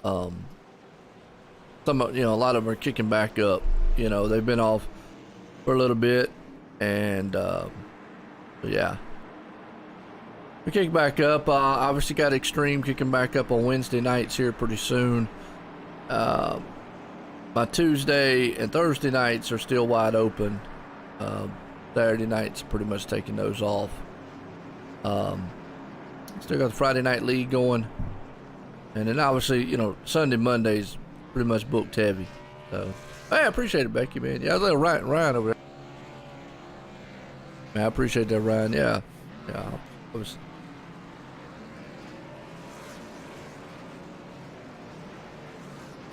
Some, a lot of them are kicking back up. They've been off for a little bit, and yeah, we kick back up. Obviously got Extreme kicking back up on Wednesday nights here pretty soon. My Tuesday and Thursday nights are still wide open. Saturday nights, pretty much taking those off. Still got the Friday night league going. And then obviously, Sunday, Monday's pretty much booked heavy. So, hey, I appreciate it, Becky, man. Yeah, I was like Ryan over there. Man, I appreciate that, Ryan. Yeah.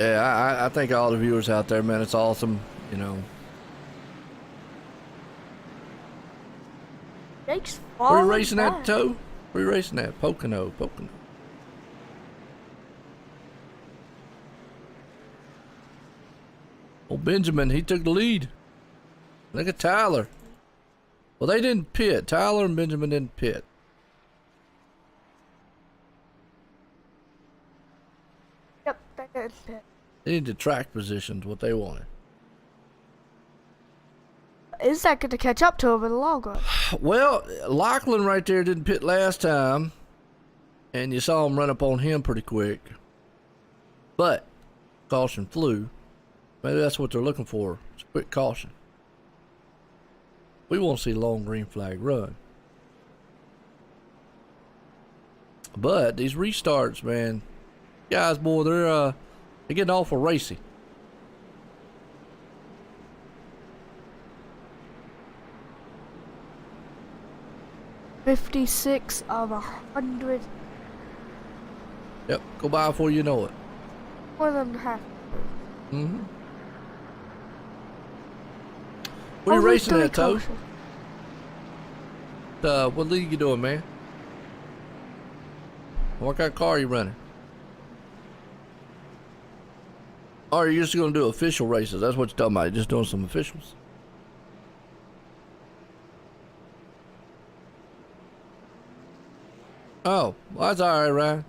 I thank all the viewers out there, man. It's awesome, Jake's Where you falling racing back. at, Toe? Where you racing at? Pocono. Oh, Benjamin, he took the lead. Look at Tyler. Well, they didn't pit. Tyler and Benjamin didn't pit. Yep, they did pit. They needed track positions, what they wanted. Is that going to catch up to him in the long run? Well, Lachlan right there didn't pit last time, and you saw him run up on him pretty quick. But caution flew. Maybe that's what they're looking for. It's a quick caution. We want to see long green flag run. But these restarts, man, guys, boy, they're getting awful racy. $56 of 100. Yep, go by before you know it. More than half. Mm-hmm. What are you racing at, Toe? What league you doing, man? What kind of car are you running? Or are you just going to do official races? That's what you're talking about. You're just doing some officials. Oh, well, that's all right, Ryan.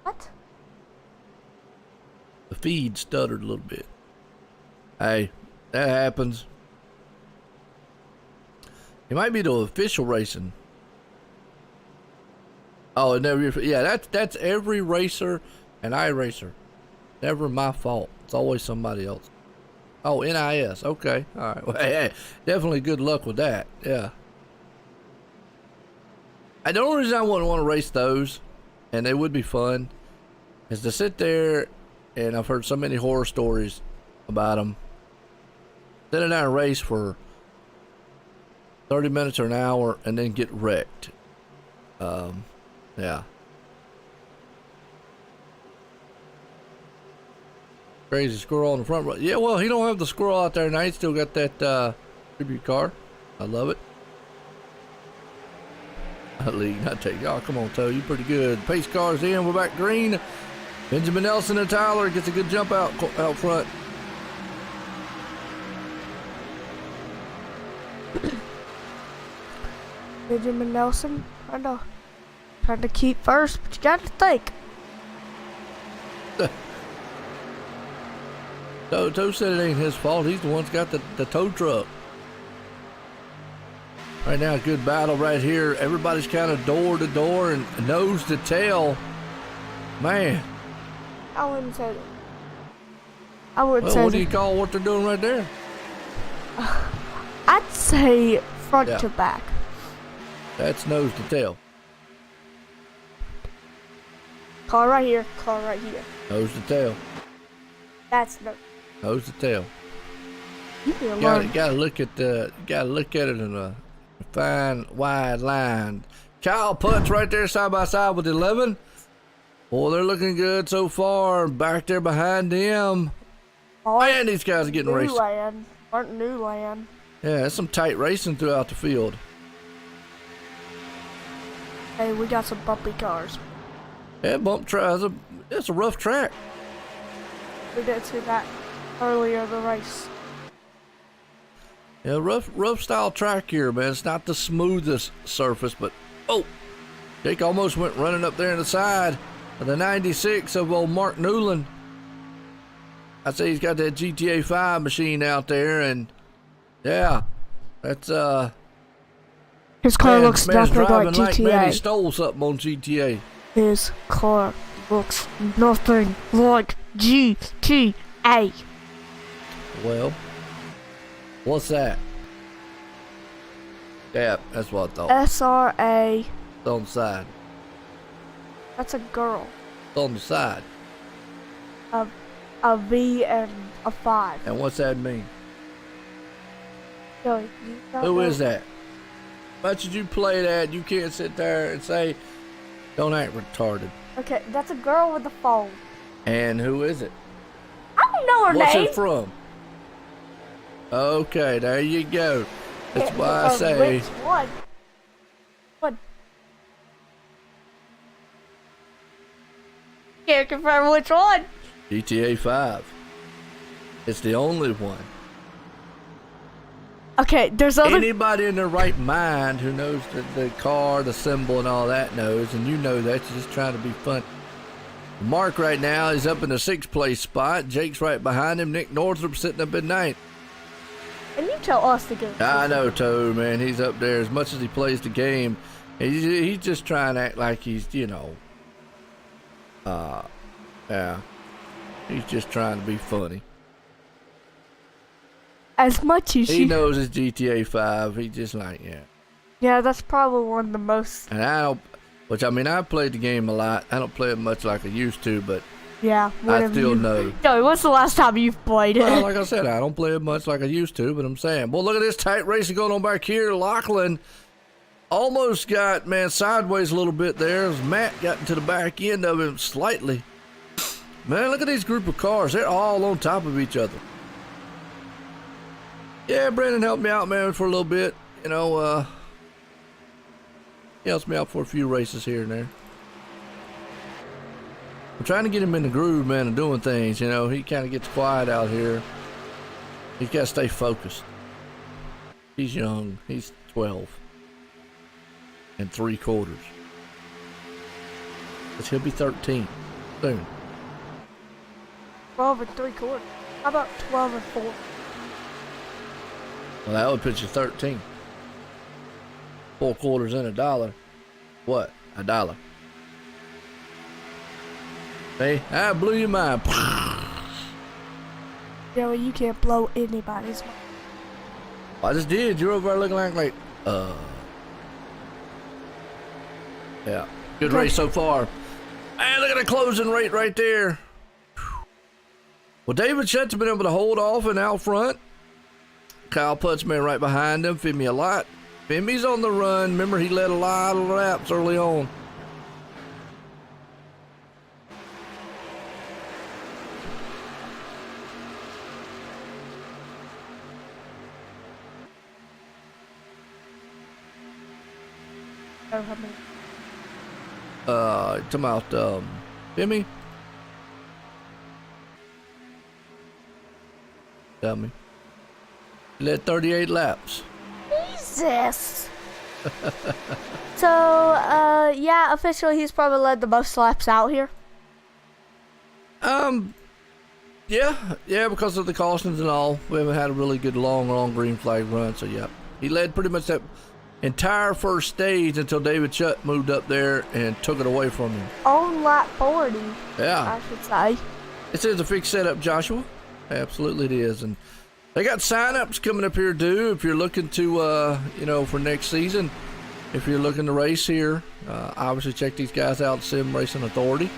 What? The feed stuttered a little bit. Hey, that happens. It might be the official racing. Oh, never. Yeah, that's every racer and iRacer. Never my fault. It's always somebody else. Oh, NIS. Okay. All right. Well, hey, definitely good luck with that. Yeah. The only reason I wouldn't want to race those, and they would be fun, is to sit there, and I've heard so many horror stories about them. Sitting down and race for 30 minutes or an hour and then get wrecked. Yeah. Crazy squirrel on the front row. Yeah, well, he don't have the squirrel out there now. He's still got that tribute car. I love it. League, not take. Oh, come on, Toe. You pretty good. Pace car's in. We're back green. Benjamin Nelson and Tyler gets a good jump out front. Benjamin Nelson, trying to keep first, but you got to think. Toe said it ain't his fault. He's the one that's got the tow truck. Right now, good battle right here. Everybody's kind of door to door and nose to tail. Man. I wouldn't say that. I would Well, say. what do you call what they're doing right there? I'd say front Yeah. to back. That's nose to tail. Car right here. Car right here. Nose to tail. That's no. Nose to tail. You be alone. Gotta look at it in a fine, wide line. Kyle Putz right there side by side with 11. Boy, they're looking good so far. Back there behind them. Man, these guys are getting raced. Martin Newland. Yeah, there's some tight racing throughout the field. Hey, we got some bumpy cars. Yeah, bump track. It's a rough track. We did see that earlier in the race. Yeah, rough style track here, man. It's not the smoothest surface, but oh, Jake almost went running up there in the side of the 96 of old Mark Newland. I'd say he's got that GTA 5 machine out there, and yeah, that's His car looks man's nothing like driving like man, he GTA. stole something on GTA. His car looks nothing like GTA. Well, what's that? Yeah, that's what I thought. SRA. It's on the side. That's a girl. It's on the side. A V and a 5. And what's that mean? Joey, you don't Who know- is that? Much as you play that, you can't sit there and say, don't act retarded. Okay, that's a girl with a phone. And who is it? I don't know her What's name. it from? Okay, there you go. That's Yeah, why I say, Which one? What? Can't confirm which one. GTA 5. It's the only one. Okay, there's other. Anybody in their right mind who knows the car, the symbol, and all that knows, and you know that, you're just trying to be fun. Mark right now is up in the 6th place spot. Jake's right behind him. Nick Northrup sitting up at 9th. And you tell us to go. I know Toad, man. He's up there as much as he plays the game. He's just trying to act like he's, yeah. He's just trying to be funny. As much as He you. knows it's GTA 5. He just like, yeah. Yeah, that's probably one of the most. And I don't, which I mean, I played the game a lot. I don't play it much like I used to, but Yeah. I whatever still you- know. Joey, what's the last time you've played it? Well, like I said, I don't play it much like I used to, but I'm saying, well, look at this tight racing going on back here. Lachlan almost got, man, sideways a little bit there as Matt got into the back end of him slightly. Man, look at these group of cars. They're all on top of each other. Yeah, Brandon helped me out, man, for a little bit. He helps me out for a few races here and there. I'm trying to get him in the groove, man, and doing things. He kind of gets quiet out here. He's got to stay focused. He's young. He's 12 and 3/4. But he'll be 13 soon. 12 and 3/4. How about 12 and 4? Well, that would put you 13. 4 quarters and $1. What? $1. Hey, I blew your mind. Joey, you can't blow anybody's mind. I just did. You're over there looking like, yeah. Good race so far. Man, look at the closing rate right there. Well, David Shutt's been able to hold off and out front. Kyle Putzman right behind him. Fimmy a lot. Fimmy's on the run. Remember, he led a lot of laps early on. Oh, how many? Talking about, Fimmy? Tell me. He led 38 laps. Jesus. So, yeah, officially he's probably led the most laps out here. Yeah, because of the cautions and all. We haven't had a really good long green flag run, so yeah. He led pretty much that entire first stage until David Shutt moved up there and took it away from him. On lap 40, Yeah. I should say. It says a fixed setup, Joshua. Absolutely it is. And they got sign-ups coming up here, too, if you're looking to, for next season. If you're looking to race here, obviously check these guys out, Sim Racing Authority.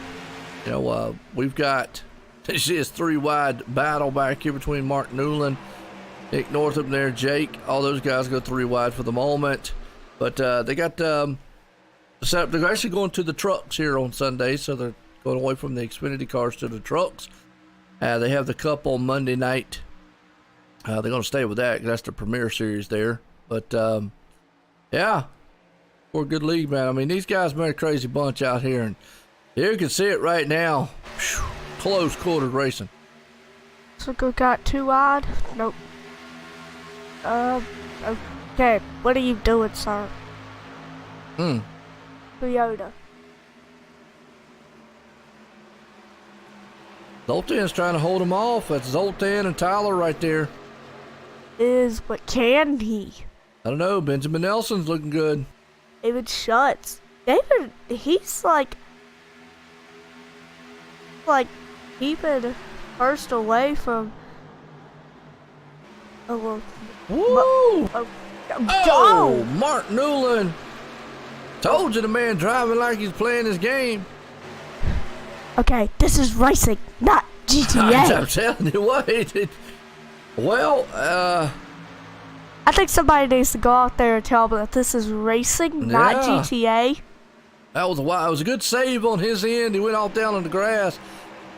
We've got this 3-wide battle back here between Mark Newland, Nick Northrup there, Jake. All those guys go 3-wide for the moment. But they got they're actually going to the trucks here on Sunday, so they're going away from the Xfinity cars to the trucks. They have the Cup on Monday night. They're going to stay with that because that's the Premier Series there. But, yeah, for a good league, man. I mean, these guys made a crazy bunch out here, and you can see it right now. Whew, close quarter racing. So we got 2 wide? Nope. Okay, what are you doing, sir? Toyota. Zoltan's trying to hold him off. That's Zoltan and Tyler right there. But can he? I don't know. Benjamin Nelson's looking good. David Schutz. David, he's like keeping first away from. Woo! Mark Newland. Told you the man driving like he's playing his game. Okay, this is racing, not GTA. I'm telling you what. I think somebody needs to go out there and tell them that this is racing, not GTA. That was it was a good save on his end. He went off down on the grass,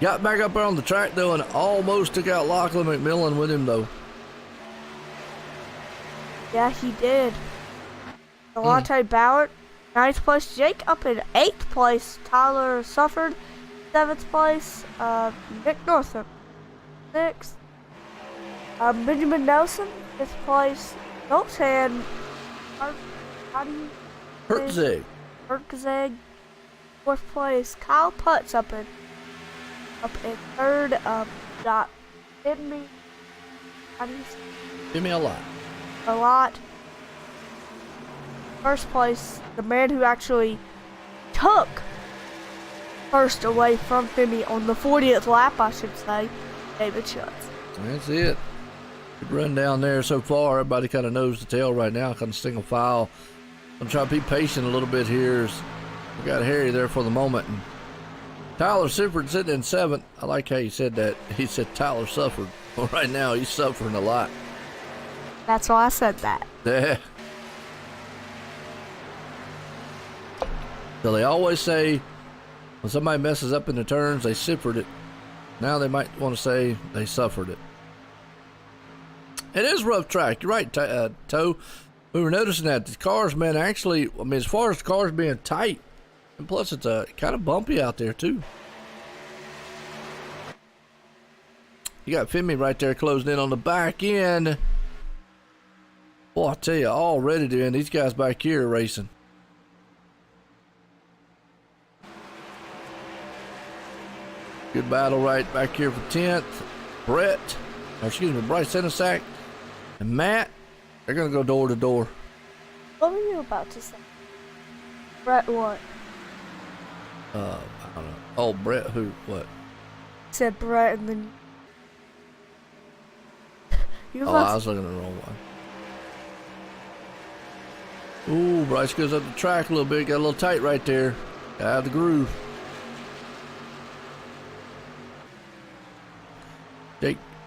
got back up there on the track though, and almost took out Lachlan McMillan with him though. Yeah, he did. Delonte Ballard, 9th place. Jake up in 8th place. Tyler Sufford, 7th place. Nick Northrup, 6th. Benjamin Nelson, 5th place. Zoltan, how do you? Hertzeg, 4th place. Kyle Putz up in 3rd. Got Jimmy. How do you say? Jimmy a lot. 1st place, the man who actually took first away from Timmy on the 40th lap, I should say, David Schutz. That's it. Good run down there so far. Everybody kind of knows the tail right now, kind of single file. I'm trying to be patient a little bit here. We got Harry there for the moment. And Tyler Sifford sitting in 7th. I like how you said that. He said Tyler suffered. Well, right now he's suffering a lot. That's why I said that. Yeah. So they always say when somebody messes up in the turns, they siffered it. Now they might want to say they suffered it. It is a rough track. You're right, Toe. We were noticing that the cars, man, actually, I mean, as far as the cars being tight, and plus it's kind of bumpy out there, too. You got Femi right there closing in on the back end. Boy, I tell you, already doing these guys back here are racing. Good battle right back here for 10th. Bryce Senesack and Matt, they're going to go door to door. What were you about to say? Brett what? I don't know. Oh, Brett who? What? Said Brett and then... I was looking at the wrong one. Ooh, Bryce goes up the track a little bit. Got a little tight right there. Got out of the groove.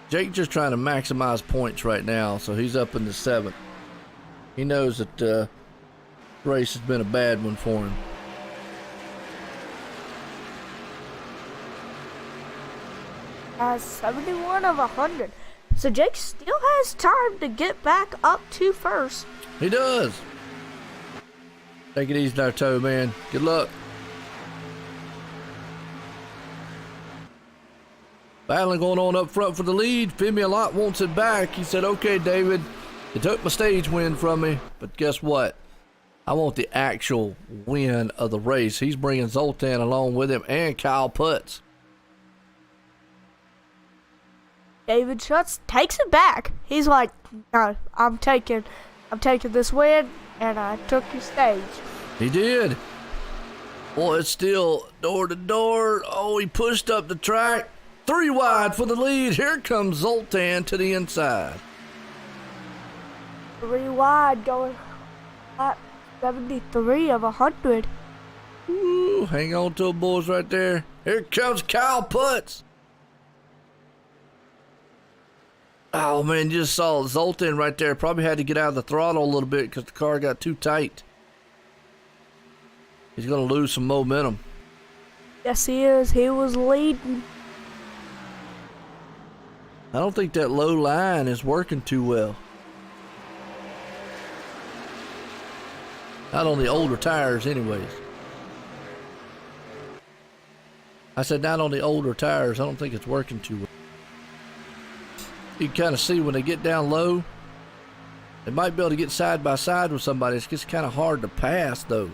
Jake just trying to maximize points right now, so he's up in the 7th. He knows that the race has been a bad one for him. Has 71 of 100. So Jake still has time to get back up to first. He does. Take it easy now, Toe, man. Good luck. Battling going on up front for the lead. Femi a lot wants it back. He said, okay, David, you took my stage win from me, but guess what? I want the actual win of the race. He's bringing Zoltan along with him and Kyle Putz. David Schutz takes it back. He's like, no, I'm taking this win, and I took your stage. He did. Boy, it's still door to door. Oh, he pushed up the track. 3 wide for the lead. Here comes Zoltan to the inside. 3 wide going at 73 of 100. Ooh, hang on to it, boys, right there. Here comes Kyle Putz. Oh, man, you just saw Zoltan right there. Probably had to get out of the throttle a little bit because the car got too tight. He's going to lose some momentum. Yes, he is. He was leading. I don't think that low line is working too well. Not on the older tires anyways. I said not on the older tires. I don't think it's working too well. You can kind of see when they get down low, they might be able to get side by side with somebody. It's just kind of hard to pass though. The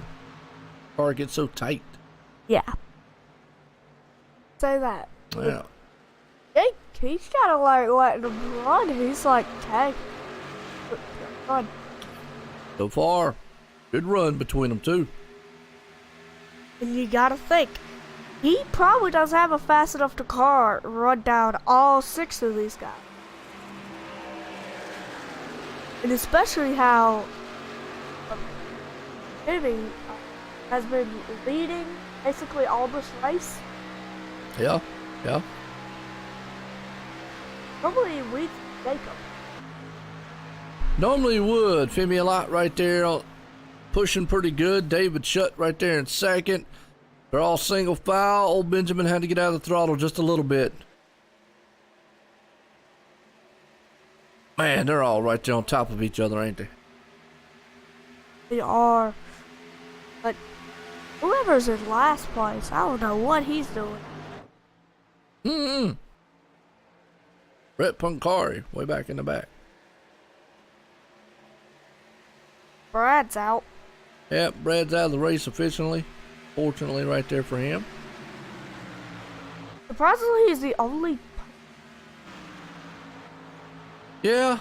car gets so tight. Yeah. Say that. Yeah. He's kind of like letting him run. He's like, hey, run. So far, good run between them two. And you gotta think, he probably doesn't have a fast enough to car run down all 6 of these guys. And especially how Jimmy has been leading basically all this race. Yeah. Normally we take him. Normally would. Femi a lot right there, pushing pretty good. David Shutt right there in second. They're all single file. Old Benjamin had to get out of the throttle just a little bit. Man, they're all right there on top of each other, ain't they? They are. But whoever's in last place, I don't know what he's doing. Brett Punkari, way back in the back. Brad's out. Yep, Brad's out of the race officially. Fortunately, right there for him. Surprisingly, he's the only. Yeah.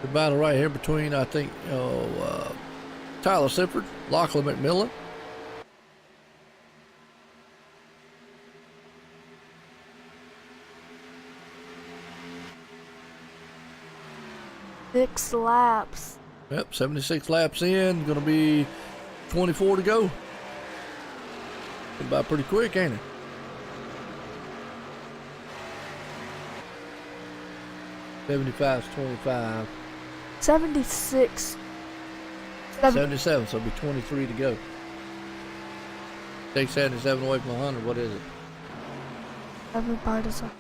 The battle right here between, I think, Tyler Sifford, Lachlan McMillan. Six laps. Yep, 76 laps in. Going to be 24 to go. About pretty quick, ain't it? '75's 25. 76. 77, so it'll be 23 to go. Take 77 away from 100. What is it? Everybody's up.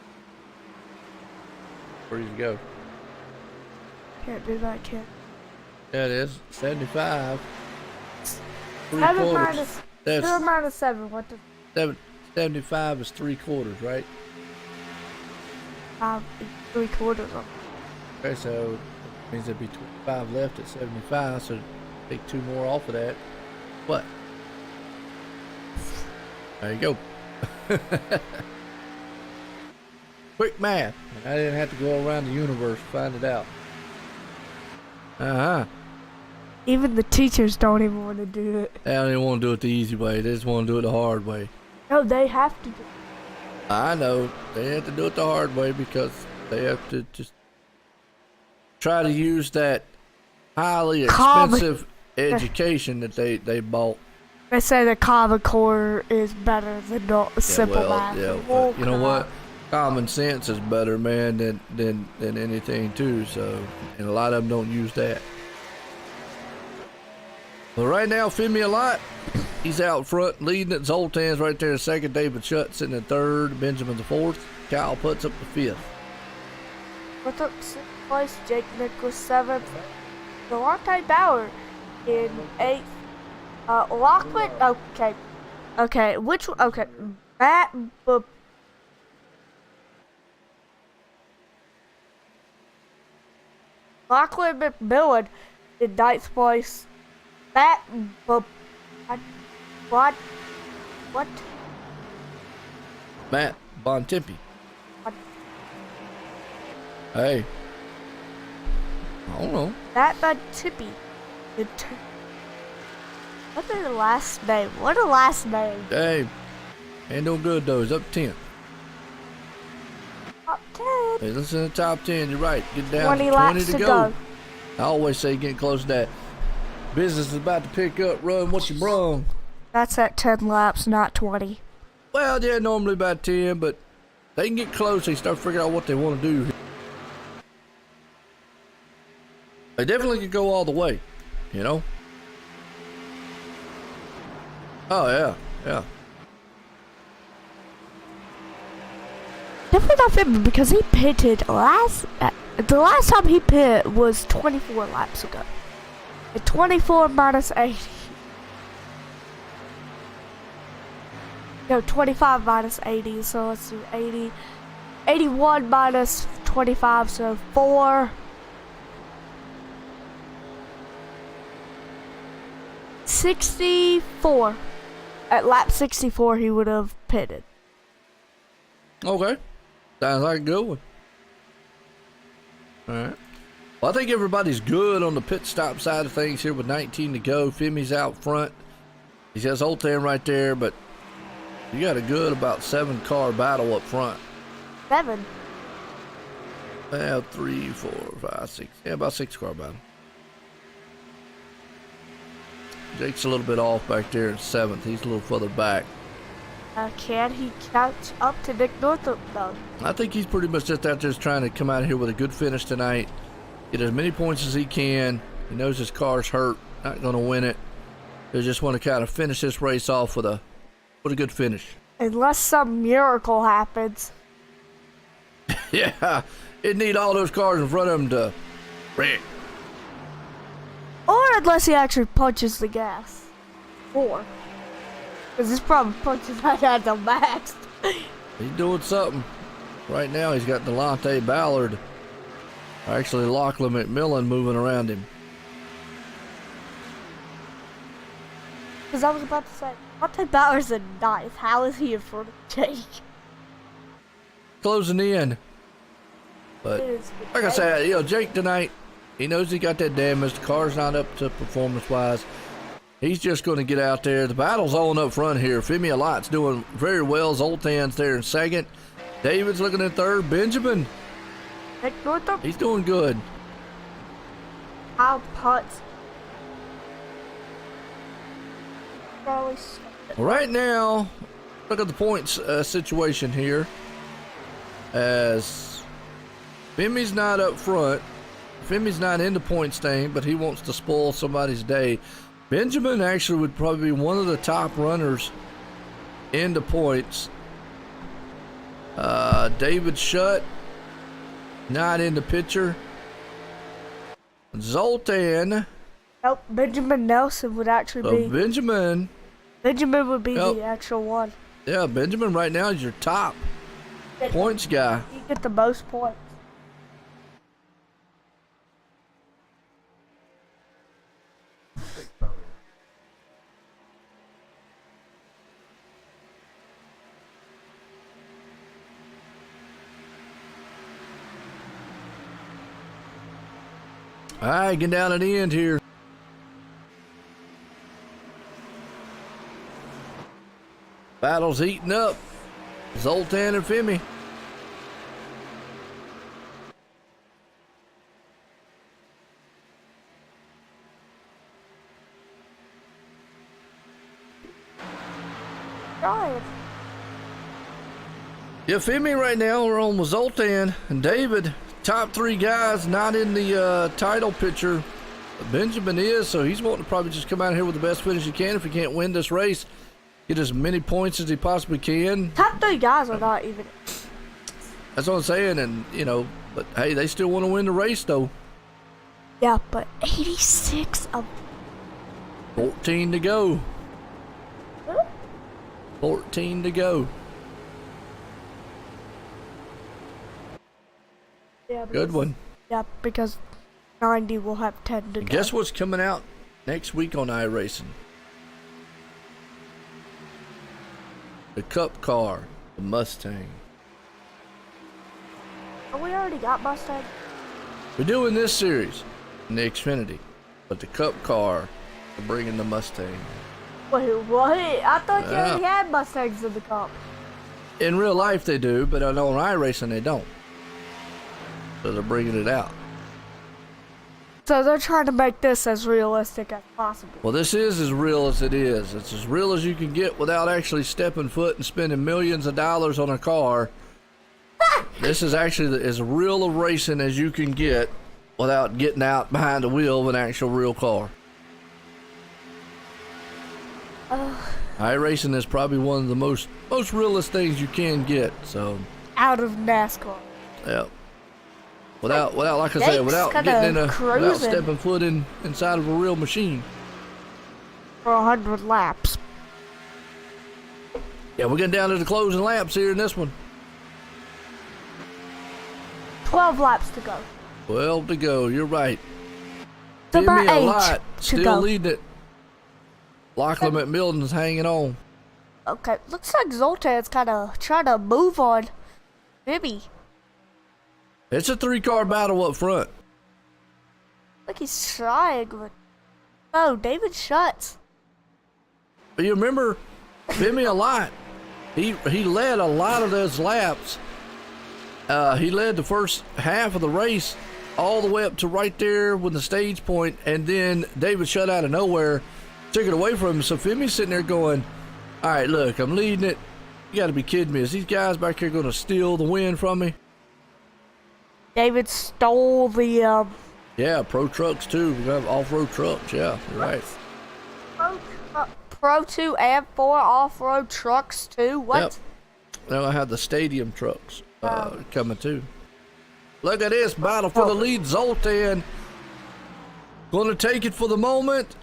Where's to go? Can't do that, kid. Yeah, it is. 75. 3 7 quarters. minus. That's 0 minus 7. What the? 75 is 3 quarters, right? 3 quarters of. Okay, so it means there'd be 25 left at 75, so take 2 more off of that. What? There you go. Quick math. I didn't have to go around the universe to find it out. Even the teachers don't even want to do it. They don't even want to do it the easy way. They just want to do it the hard way. No, they have to do it. I know. They have to do it the hard way because they have to just try to use that highly expensive education that they bought. They say the Common Core is better than simple math. Yeah, but you know what? Common sense is better, man, than anything too. So, and a lot of them don't use that. But right now, Femi a lot. He's out front, leading it. Zoltan's right there in second. David Shutt sitting in third. Benjamin the fourth. Kyle puts up the fifth. What's up, 6th place? Jake Nicholas 7th. Delonte Bauer in 8th. Lockwood. Okay. Which one? Okay. Matt. Lachlan McMillan in 9th place. Matt. What? Matt Bontempi. Hey. I don't know. Matt Bontempi. What a last name. What a last name. Hey, ain't doing good though. He's up 10. Top 10. Hey, listen to the top 10. You're right. Get down 20 to 20 laps to to go. go. I always say getting close to that. Business is about to pick up. Run what you brung. That's at 10 laps, not 20. Well, yeah, normally about 10, but they can get close. They start figuring out what they want to do. They definitely can go all the way, you know? Oh, yeah, yeah. Definitely not Fibber because he pitted the last time he pit was 24 laps ago. At 24 minus 80. No, 25 minus 80, so let's do 80. 81 minus 25, so 4. 64. At lap 64, he would have pitted. Okay. Sounds like a good one. All right. Well, I think everybody's good on the pit stop side of things here with 19 to go. Femi's out front. He has Zoltan right there, but you got a good about 7-car battle up front. 7. Well, 3, 4, 5, 6. Yeah, about 6-car battle. Jake's a little bit off back there in 7th. He's a little further back. Can he catch up to Nick Northup, though? I think he's pretty much just out there trying to come out here with a good finish tonight. Get as many points as he can. He knows his car's hurt. Not going to win it. They just want to kind of finish this race off with a good finish. Unless some miracle happens. Yeah, it'd need all those cars in front of him to wreck. Or unless he actually punches the gas. 4. Because this probably punches right at the max. He's doing something. Right now he's got Delonte Ballard. Actually, Lachlan McMillan moving around him. Because I was about to say, Monte Bauer's a 9th. How is he in front of Jake? Closing in. But, like I said, Jake tonight, he knows he got that damage. The car's not up to performance-wise. He's just going to get out there. The battle's on up front here. Femi Alot's doing very well. Zoltan's there in 2nd. David's looking in 3rd. Benjamin, Nick Northup? he's doing good. How putts? Probably. Right now, look at the points situation here. As Femi's not up front. Femi's not in the points thing, but he wants to spoil somebody's day. Benjamin actually would probably be one of the top runners in the points. David Shutt, not in the picture. Zoltan. Nope, Benjamin Nelson would actually be. Benjamin. Benjamin would be the actual one. Yeah, Benjamin right now is your top points guy. He get the most points. All right, getting down at the end here. Battle's heating up. Zoltan and Femi. Ryan. Yeah, Femi right now we're on with Zoltan and David. Top 3 guys not in the title picture. Benjamin is, so he's wanting to probably just come out here with the best finish he can if he can't win this race. Get as many points as he possibly can. Top 3 guys are not even. That's what I'm saying, and but hey, they still want to win the race though. Yeah, but 86 of 14 to go. 14 to go. Yeah, Good one. Yeah, because 90 will have 10 to go. Guess what's coming out next week on iRacing? The Cup car, the Mustang. Oh, we already got Mustang. We're doing this series in the Xfinity, but the Cup car, we're bringing the Mustang. Wait, what? I thought you already had Mustangs in the Cup. In real life they do, but on iRacing they don't. So they're bringing it out. So they're trying to make this as realistic as possible. Well, this is as real as it is. It's as real as you can get without actually stepping foot and spending millions of dollars on a car. This is actually as real of racing as you can get without getting out behind the wheel of an actual real car. iRacing is probably one of the most realist things you can get. So out of NASCAR. Yeah. Without like I said, without getting without stepping foot inside of a real machine. For 100 laps. Yeah, we're getting down to the closing laps here in this one. 12 laps to go. 12 to go. You're right. So Give me about a 8 lot. to Still go. leading it. Lachlan McMillan's hanging on. Okay, looks like Zoltan's kind of trying to move on Bibby. It's a 3-car battle up front. Like he's trying, but oh, David shuts. But you remember, Bimmy a lot. He led a lot of those laps. He led the first half of the race all the way up to right there with the stage point, and then David shut out of nowhere, took it away from him. So Bimmy's sitting there going, all right, look, I'm leading it. You got to be kidding me. Is these guys back here going to steal the win from me? David stole the Yeah, pro trucks too. We have off-road trucks. Yeah, you're right. Pro 2 and 4 off-road trucks too. What? Yep. Now I have the stadium trucks coming too. Look at this battle for the lead. Zoltan going to take it for the moment.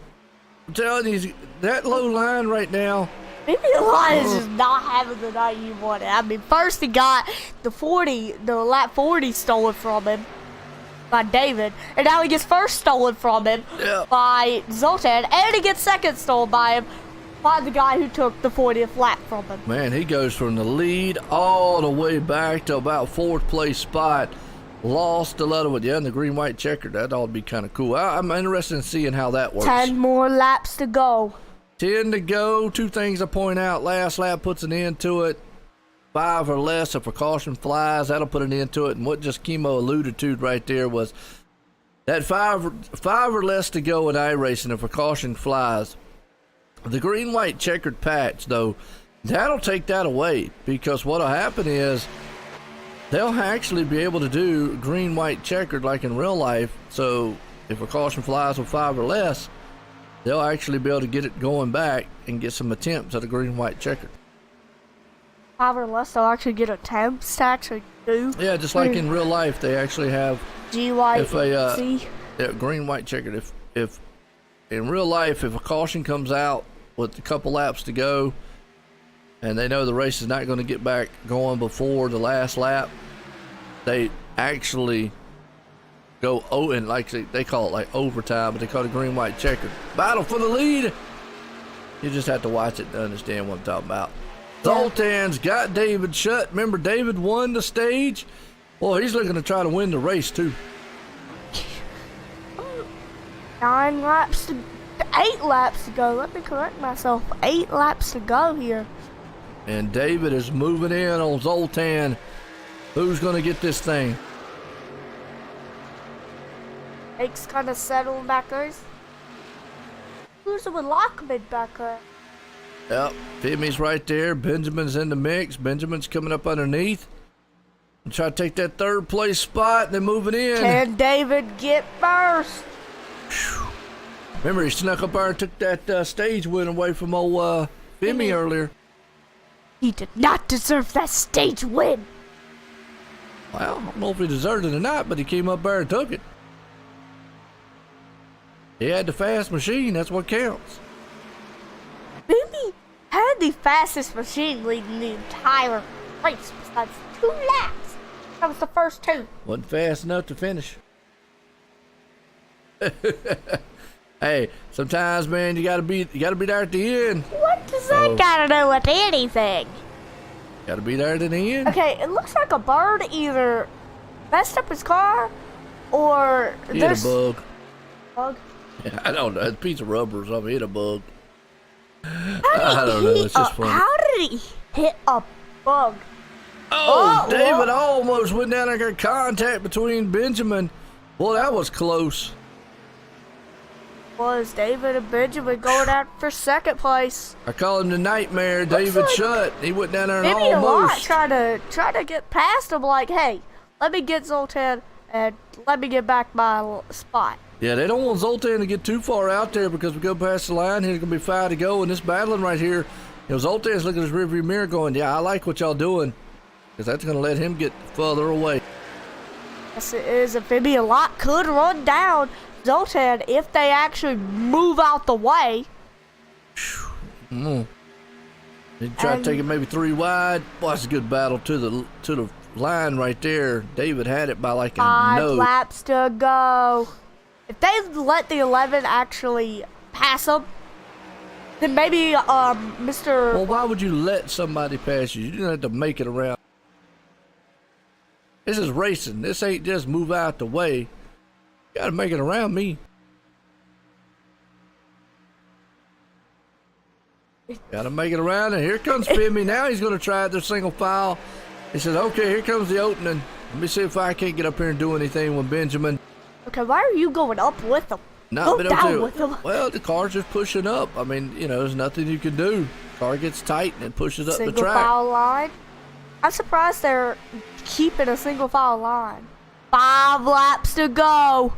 I'm telling you, that low line right now. Maybe Elias is not having the night you wanted. I mean, first he got the lap 40 stolen from him by David, and now he gets first stolen from him by Zoltan, and he gets second stolen by him by the guy who took the 40th lap from him. Man, he goes from the lead all the way back to about 4th place spot. Lost a lot of it. Yeah, and the green-white checker. That ought to be kind of cool. I'm interested in seeing how that works. 10 more laps to go. 10 to go. 2 things I point out. Last lap puts an end to it. 5 or less if a caution flies. That'll put an end to it. And what just Kimo alluded to right there was that 5 or less to go in iRacing if a caution flies. The green-white checkered patch, though, that'll take that away, because what'll happen is they'll actually be able to do green-white checkered like in real life. So if a caution flies with 5 or less, they'll actually be able to get it going back and get some attempts at a green-white checkered. 5 or less, they'll actually get attempts to actually do. Yeah, just like in real life, they actually have GYC. Green-white checkered. If in real life, if a caution comes out with a couple laps to go, and they know the race is not going to get back going before the last lap, they actually go and like they call it like overtime, but they call it green-white checkered. Battle for the lead. You just have to watch it to understand what I'm talking about. Zoltan's got David shut. Remember, David won the stage. Well, he's looking to try to win the race too. 8 laps to go. Let me correct myself. 8 laps to go here. And David is moving in on Zoltan. Who's going to get this thing? Jake's kind of settling back there. Who's with Lockman back there? Yep, Fimmy's right there. Benjamin's in the mix. Benjamin's coming up underneath. And try to take that 3rd place spot, and they're moving in. Can David get first? Remember, he snuck up there and took that stage win away from old Fimmy earlier. He did not deserve that stage win. Well, I don't know if he deserved it or not, but he came up there and took it. He had the fast machine. That's what counts. Booby had the fastest machine leading the entire race besides 2 laps. That was the first 2. Wasn't fast enough to finish. Hey, sometimes, man, you gotta be there at the end. What does that gotta do with anything? Gotta be there at the end. Okay, it looks like a bird either messed up his car or Hit there's a bug. bug. Yeah, I don't know. It's a piece of rubber or something. Hit a bug. I don't know. It's just funny. How did he hit a bug? Oh, David almost went down and got contact between Benjamin. Well, that was close. Was David and Benjamin going out for second place? I call him the nightmare, David Shutt. He went down there and Maybe a lot almost. trying to get past him. Like, hey, let me get Zoltan and let me get back my spot. Yeah, they don't want Zoltan to get too far out there because we go past the line. Here's going to be 5 to go. And this battling right here, Zoltan's looking at his rearview mirror going, yeah, I like what y'all doing. Because that's going to let him get further away. Yes, it is. If maybe a lot could run down Zoltan if they actually move out the way. He tried to take it maybe 3 wide. Boy, that's a good battle to the line right there. David had it by like a 5 note. laps to go. If they let the 11 actually pass them, then maybe Mr. Well, why would you let somebody pass you? You don't have to make it around. This is racing. This ain't just move out the way. You got to make it around me. Got to make it around, and here comes Femi. Now he's going to try the single file. He says, okay, here comes the opening. Let me see if I can't get up here and do anything with Benjamin. Okay, why are you going up with them? No, Go down with them. Well, the car's just pushing up. I mean, there's nothing you can do. Car gets tight and it pushes up the Single track. file line. I'm surprised they're keeping a single file line. 5 laps to go.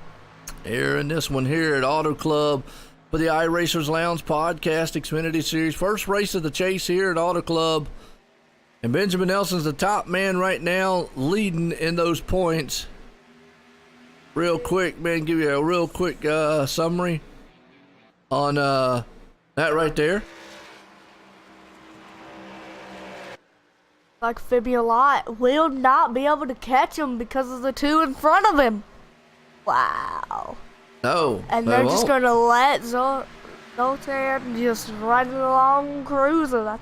Here in this one here at Auto Club for the iRacers Lounge Podcast Xfinity Series. First race of the chase here at Auto Club. And Benjamin Nelson's the top man right now, leading in those points. Real quick, man, give you a real quick summary on that right there. Like Fibula will not be able to catch him because of the 2 in front of him. Wow. No. And they're just going to let Zoltan just run along cruising. I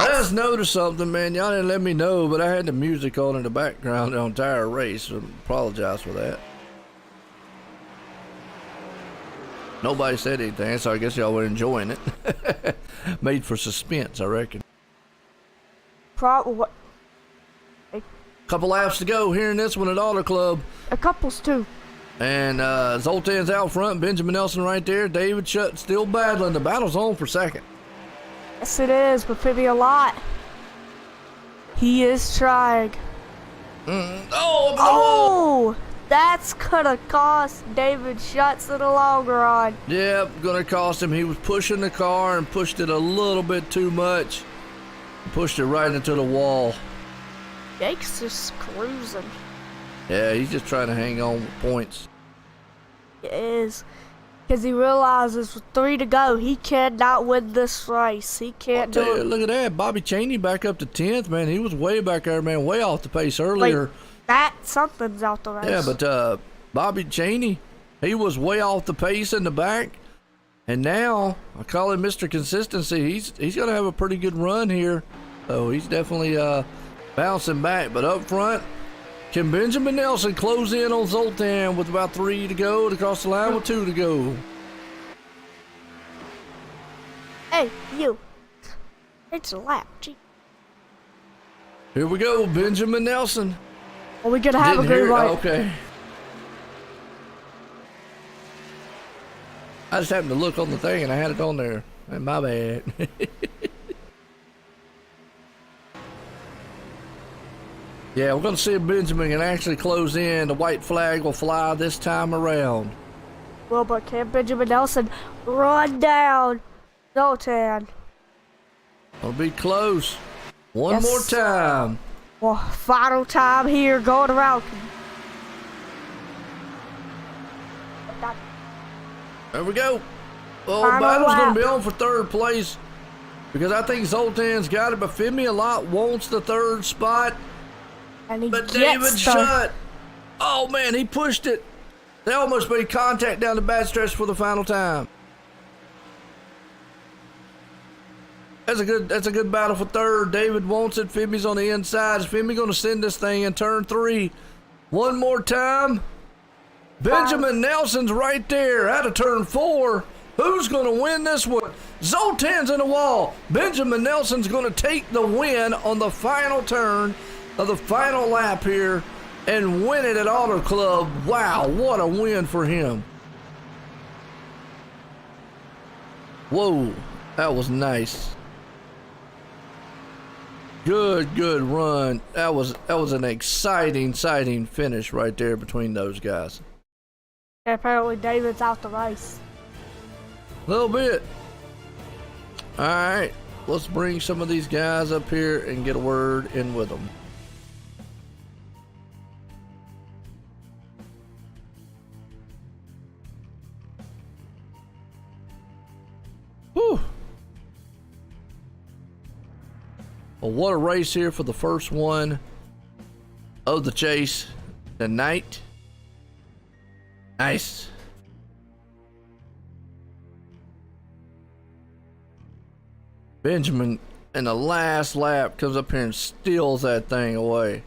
just noticed something, man. Y'all didn't let me know, but I had the music on in the background the entire race. So apologize for that. Nobody said anything, so I guess y'all were enjoying it. Made for suspense, I reckon. What? Couple laps to go here in this one at Auto Club. A couple's 2. And Zoltan's out front. Benjamin Nelson right there. David Shutt still battling. The battle's on for second. Yes, it is, but Fibula, he is trying. Oh, that's gonna cost David Schutz in the long run. Yep, gonna cost him. He was pushing the car and pushed it a little bit too much. Pushed it right into the wall. Jake's just cruising. Yeah, he's just trying to hang on with points. He is. Because he realizes with 3 to go, he cannot win this race. He can't do it. Look at that. Bobby Chaney back up to 10th, man. He was way back there, man. Way off the pace earlier. Wait, something's out the race. Yeah, but Bobby Chaney, he was way off the pace in the back. And now, I call him Mr. Consistency. He's going to have a pretty good run here. So he's definitely bouncing back. But up front, can Benjamin Nelson close in on Zoltan with about 3 to go to cross the line with 2 to go? Hey, you. It's a lap. Gee. Here we go, Benjamin Nelson. Are we going to have a good ride? Okay. I just happened to look on the thing and I had it on there. My bad. Yeah, we're going to see if Benjamin can actually close in. The white flag will fly this time around. Well, but can Benjamin Nelson run down Zoltan? It'll be close. One Yes. more time. Well, final time here going around. There we go. Well, Final battle's going lap. to be on for 3rd place because I think Zoltan's got it, but Femi a lot wants the 3rd spot. And he But gets David Shutt, oh man, he pushed it. They almost made contact down the bad stretch for the final time. That's a good battle for 3rd. David wants it. Femi's on the inside. Is Femi going to send this thing in turn 3? One more time. Benjamin Nelson's right there out of turn 4. Who's going to win this one? Zoltan's in the wall. Benjamin Nelson's going to take the win on the final turn of the final lap here and win it at Auto Club. Wow, what a win for him. Whoa, that was nice. Good run. That was an exciting finish right there between those guys. Apparently David's out the race. A little bit. All right, let's bring some of these guys up here and get a word in with them. Whew. Well, what a race here for the first one of the chase tonight. Nice. Benjamin in the last lap comes up here and steals that thing away.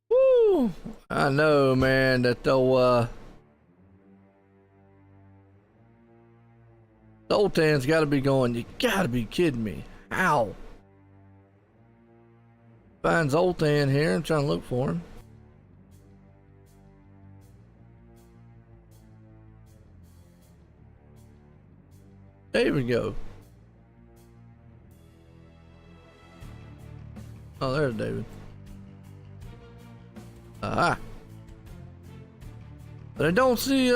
Woo! I know, man, that they'll Zoltan's got to be going, you got to be kidding me. How? Find Zoltan here. I'm trying to look for him. There we go. Oh, there's David. But I don't see,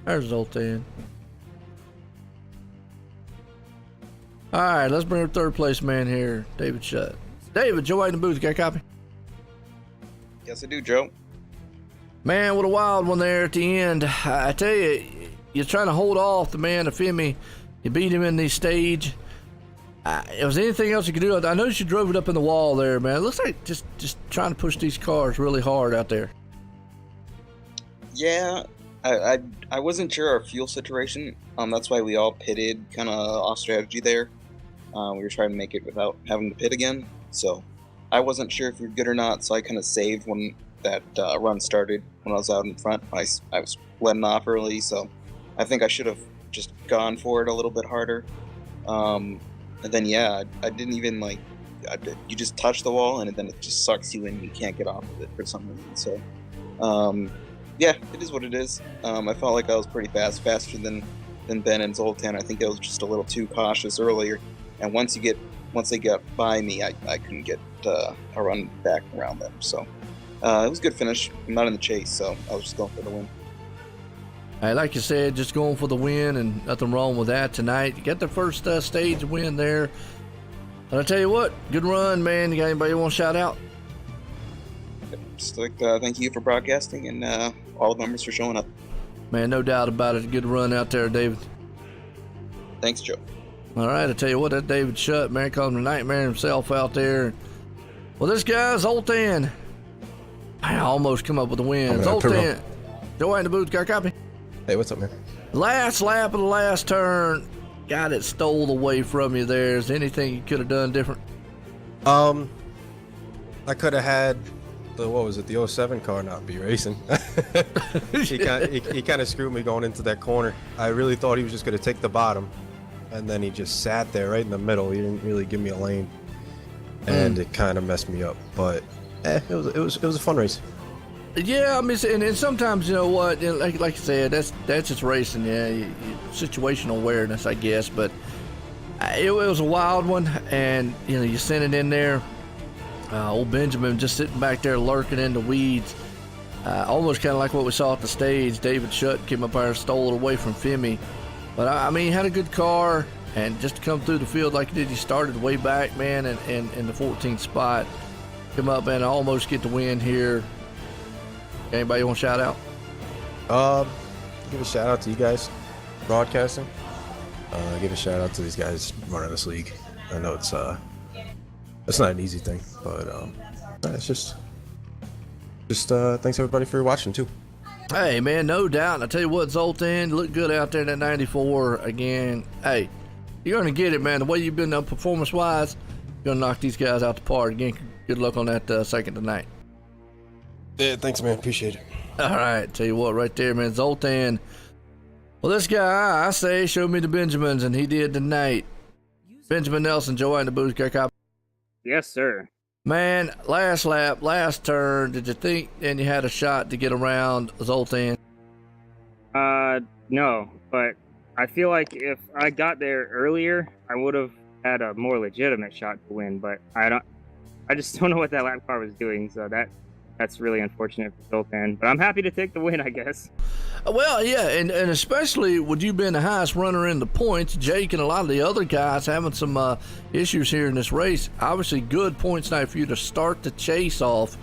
there's Zoltan. Alright, let's bring up third place man here, David Shutt. David, Joe White in the booth, got a copy? Yes, I do, Joe. Man, what a wild one there at the end. I tell you, you're trying to hold off the man, Femi. You beat him in the stage. Was there anything else you could do? I noticed you drove it up in the wall there, man. It looks like just trying to push these cars really hard out there. Yeah, I wasn't sure our fuel situation. That's why we all pitted kind of off strategy there. We were trying to make it without having to pit again. So I wasn't sure if we were good or not, so I kind of saved when that run started when I was out in front. I was letting off early, so I think I should have just gone for it a little bit harder. And then, yeah, I didn't even, you just touch the wall, and then it just sucks you in. You can't get off of it for some reason. So, yeah, it is what it is. I felt like I was pretty fast, faster than Ben and Zoltan. I think I was just a little too cautious earlier. And once they got by me, I couldn't get a run back around them. So it was a good finish. I'm not in the chase, so I was just going for the win. Hey, like you said, just going for the win, and nothing wrong with that tonight. You got the first stage win there. And I tell you what, good run, man. You got anybody you want to shout out? Just thank you for broadcasting, and all the members for showing up. Man, no doubt about it. Good run out there, David. Thanks, Joe. All right, I tell you what, that David Shutt, man, called him the nightmare himself out there. Well, this guy's Zoltan. I almost come up with a win. Zoltan, Joe White in the booth, got a copy? Hey, what's up, man? Last lap of the last turn, got it stole away from you there. Is there anything you could have done different? I could have had the 07 car not be racing. He kind of screwed me going into that corner. I really thought he was just going to take the bottom, and then he just sat there right in the middle. He didn't really give me a lane, and it kind of messed me up. But it was a fun race. Yeah, I mean, and sometimes, you know what, like I said, that's just racing. Yeah, situational awareness, I guess. But it was a wild one, and you sent it in there. Old Benjamin just sitting back there lurking in the weeds, almost kind of like what we saw at the stage. David Shutt came up there and stole it away from Femi. But I mean, he had a good car, and just to come through the field like he did, he started way back, man, and in the 14th spot, come up and almost get the win here. Anybody want to shout out? Give a shout out to you guys broadcasting. Give a shout out to these guys running this league. I know it's not an easy thing, but it's just thanks everybody for watching too. Hey man, no doubt. And I tell you what, Zoltan, you look good out there in that 94 again. Hey, you're gonna get it, man. The way you've been performance wise, you're gonna knock these guys out the park again. Good luck on that second tonight. Yeah, thanks, man. Appreciate it. All right, tell you what, right there, man, Zoltan. Well, this guy, I say, showed me the Benjamins, and he did tonight. Benjamin Nelson, Joe in the booth, Cop. Yes, sir. Man, last lap, last turn, did you think and you had a shot to get around Zoltan? No, but I feel like if I got there earlier, I would have had a more legitimate shot to win, but I just don't know what that lap car was doing, so that's really unfortunate for Zoltan. But I'm happy to take the win, I guess. Well, yeah, and especially with you being the highest runner in the points, Jake and a lot of the other guys having some issues here in this race. Obviously, good points night for you to start the chase off.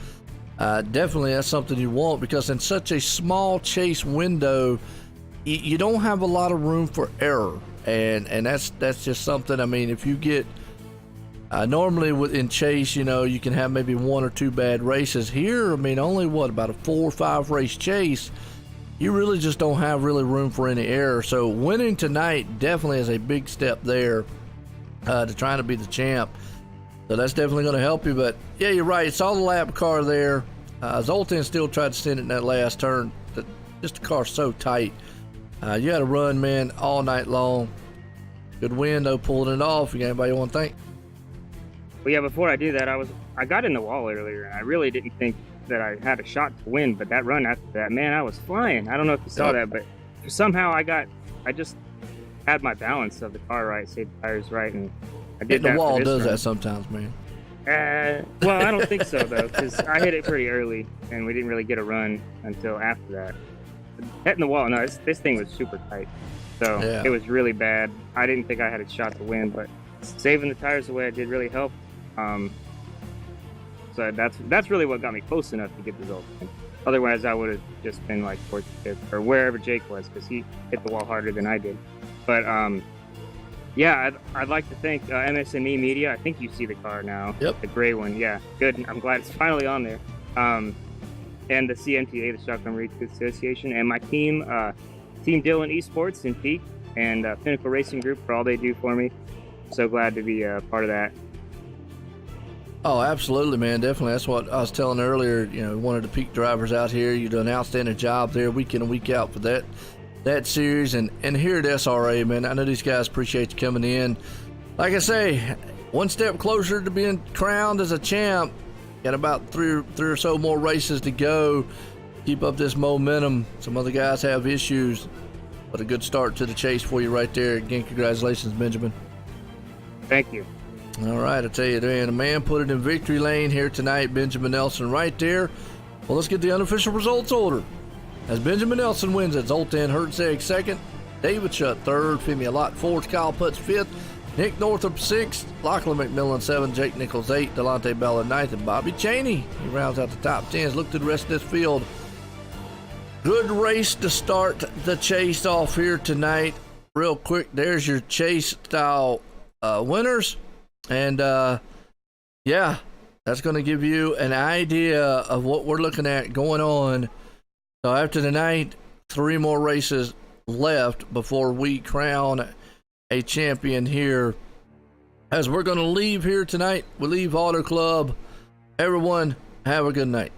Definitely, that's something you want, because in such a small chase window, you don't have a lot of room for error, and that's just something. I mean, if you get normally in chase, you can have maybe 1 or 2 bad races. Here, I mean, only about a 4 or 5 race chase. You really just don't have really room for any error. So winning tonight definitely is a big step there to trying to be the champ. So that's definitely going to help you. But yeah, you're right. Saw the lap car there. Zoltan still tried to send it in that last turn. Just the car's so tight. You had to run, man, all night long. Good win, though, pulling it off. You got anybody you want to thank? Well, yeah, before I do that, I got in the wall earlier, and I really didn't think that I had a shot to win, but that run after that, man, I was flying. I don't know if you saw that, but somehow I just had my balance of the car right, saved the tires right, and I did Hitting that the wall for this does run. that sometimes, man. Well, I don't think so, though, because I hit it pretty early, and we didn't really get a run until after that. Hitting the wall, no, this thing was super tight, so Yeah. It was really bad. I didn't think I had a shot to win, but saving the tires the way I did really helped. So that's really what got me close enough to get the result. Otherwise, I would have just been like fourth, fifth, or wherever Jake was, because he hit the wall harder than I did. But yeah, I'd like to thank MSME Media. I think you see the car now. Yep. The gray one. Yeah, good. I'm glad it's finally on there. And the CMTA, the Shotgun Racing Association, and my team, Team Dillon Esports in Peak, and Pinnacle Racing Group for all they do for me. So glad to be part of that. Oh, absolutely, man. Definitely. That's what I was telling earlier. One of the peak drivers out here. You do an outstanding job there week in and week out for that series. And here at SRA, man, I know these guys appreciate you coming in. Like I say, one step closer to being crowned as a champ. Got about three or so more races to go. Keep up this momentum. Some other guys have issues, but a good start to the chase for you right there. Again, congratulations, Benjamin. Thank you. All right, I tell you, man, a man put it in victory lane here tonight, Benjamin Nelson, right there. Well, let's get the unofficial results order. As Benjamin Nelson wins it, Zoltan Hertzeg second, David Shutt third, Femi Alot fourth, Kyle Putz fifth, Nick Northrup sixth, Lachlan McMillan seventh, Jake Nichols eighth, Delonte Ballard ninth, and Bobby Cheney. He rounds out the top 10s. Look to the rest of this field. Good race to start the chase off here tonight. Real quick, there's your chase style winners. And yeah, that's going to give you an idea of what we're looking at going on. So after tonight, 3 more races left before we crown a champion here. As we're going to leave here tonight, we leave Auto Club. Everyone, have a good night.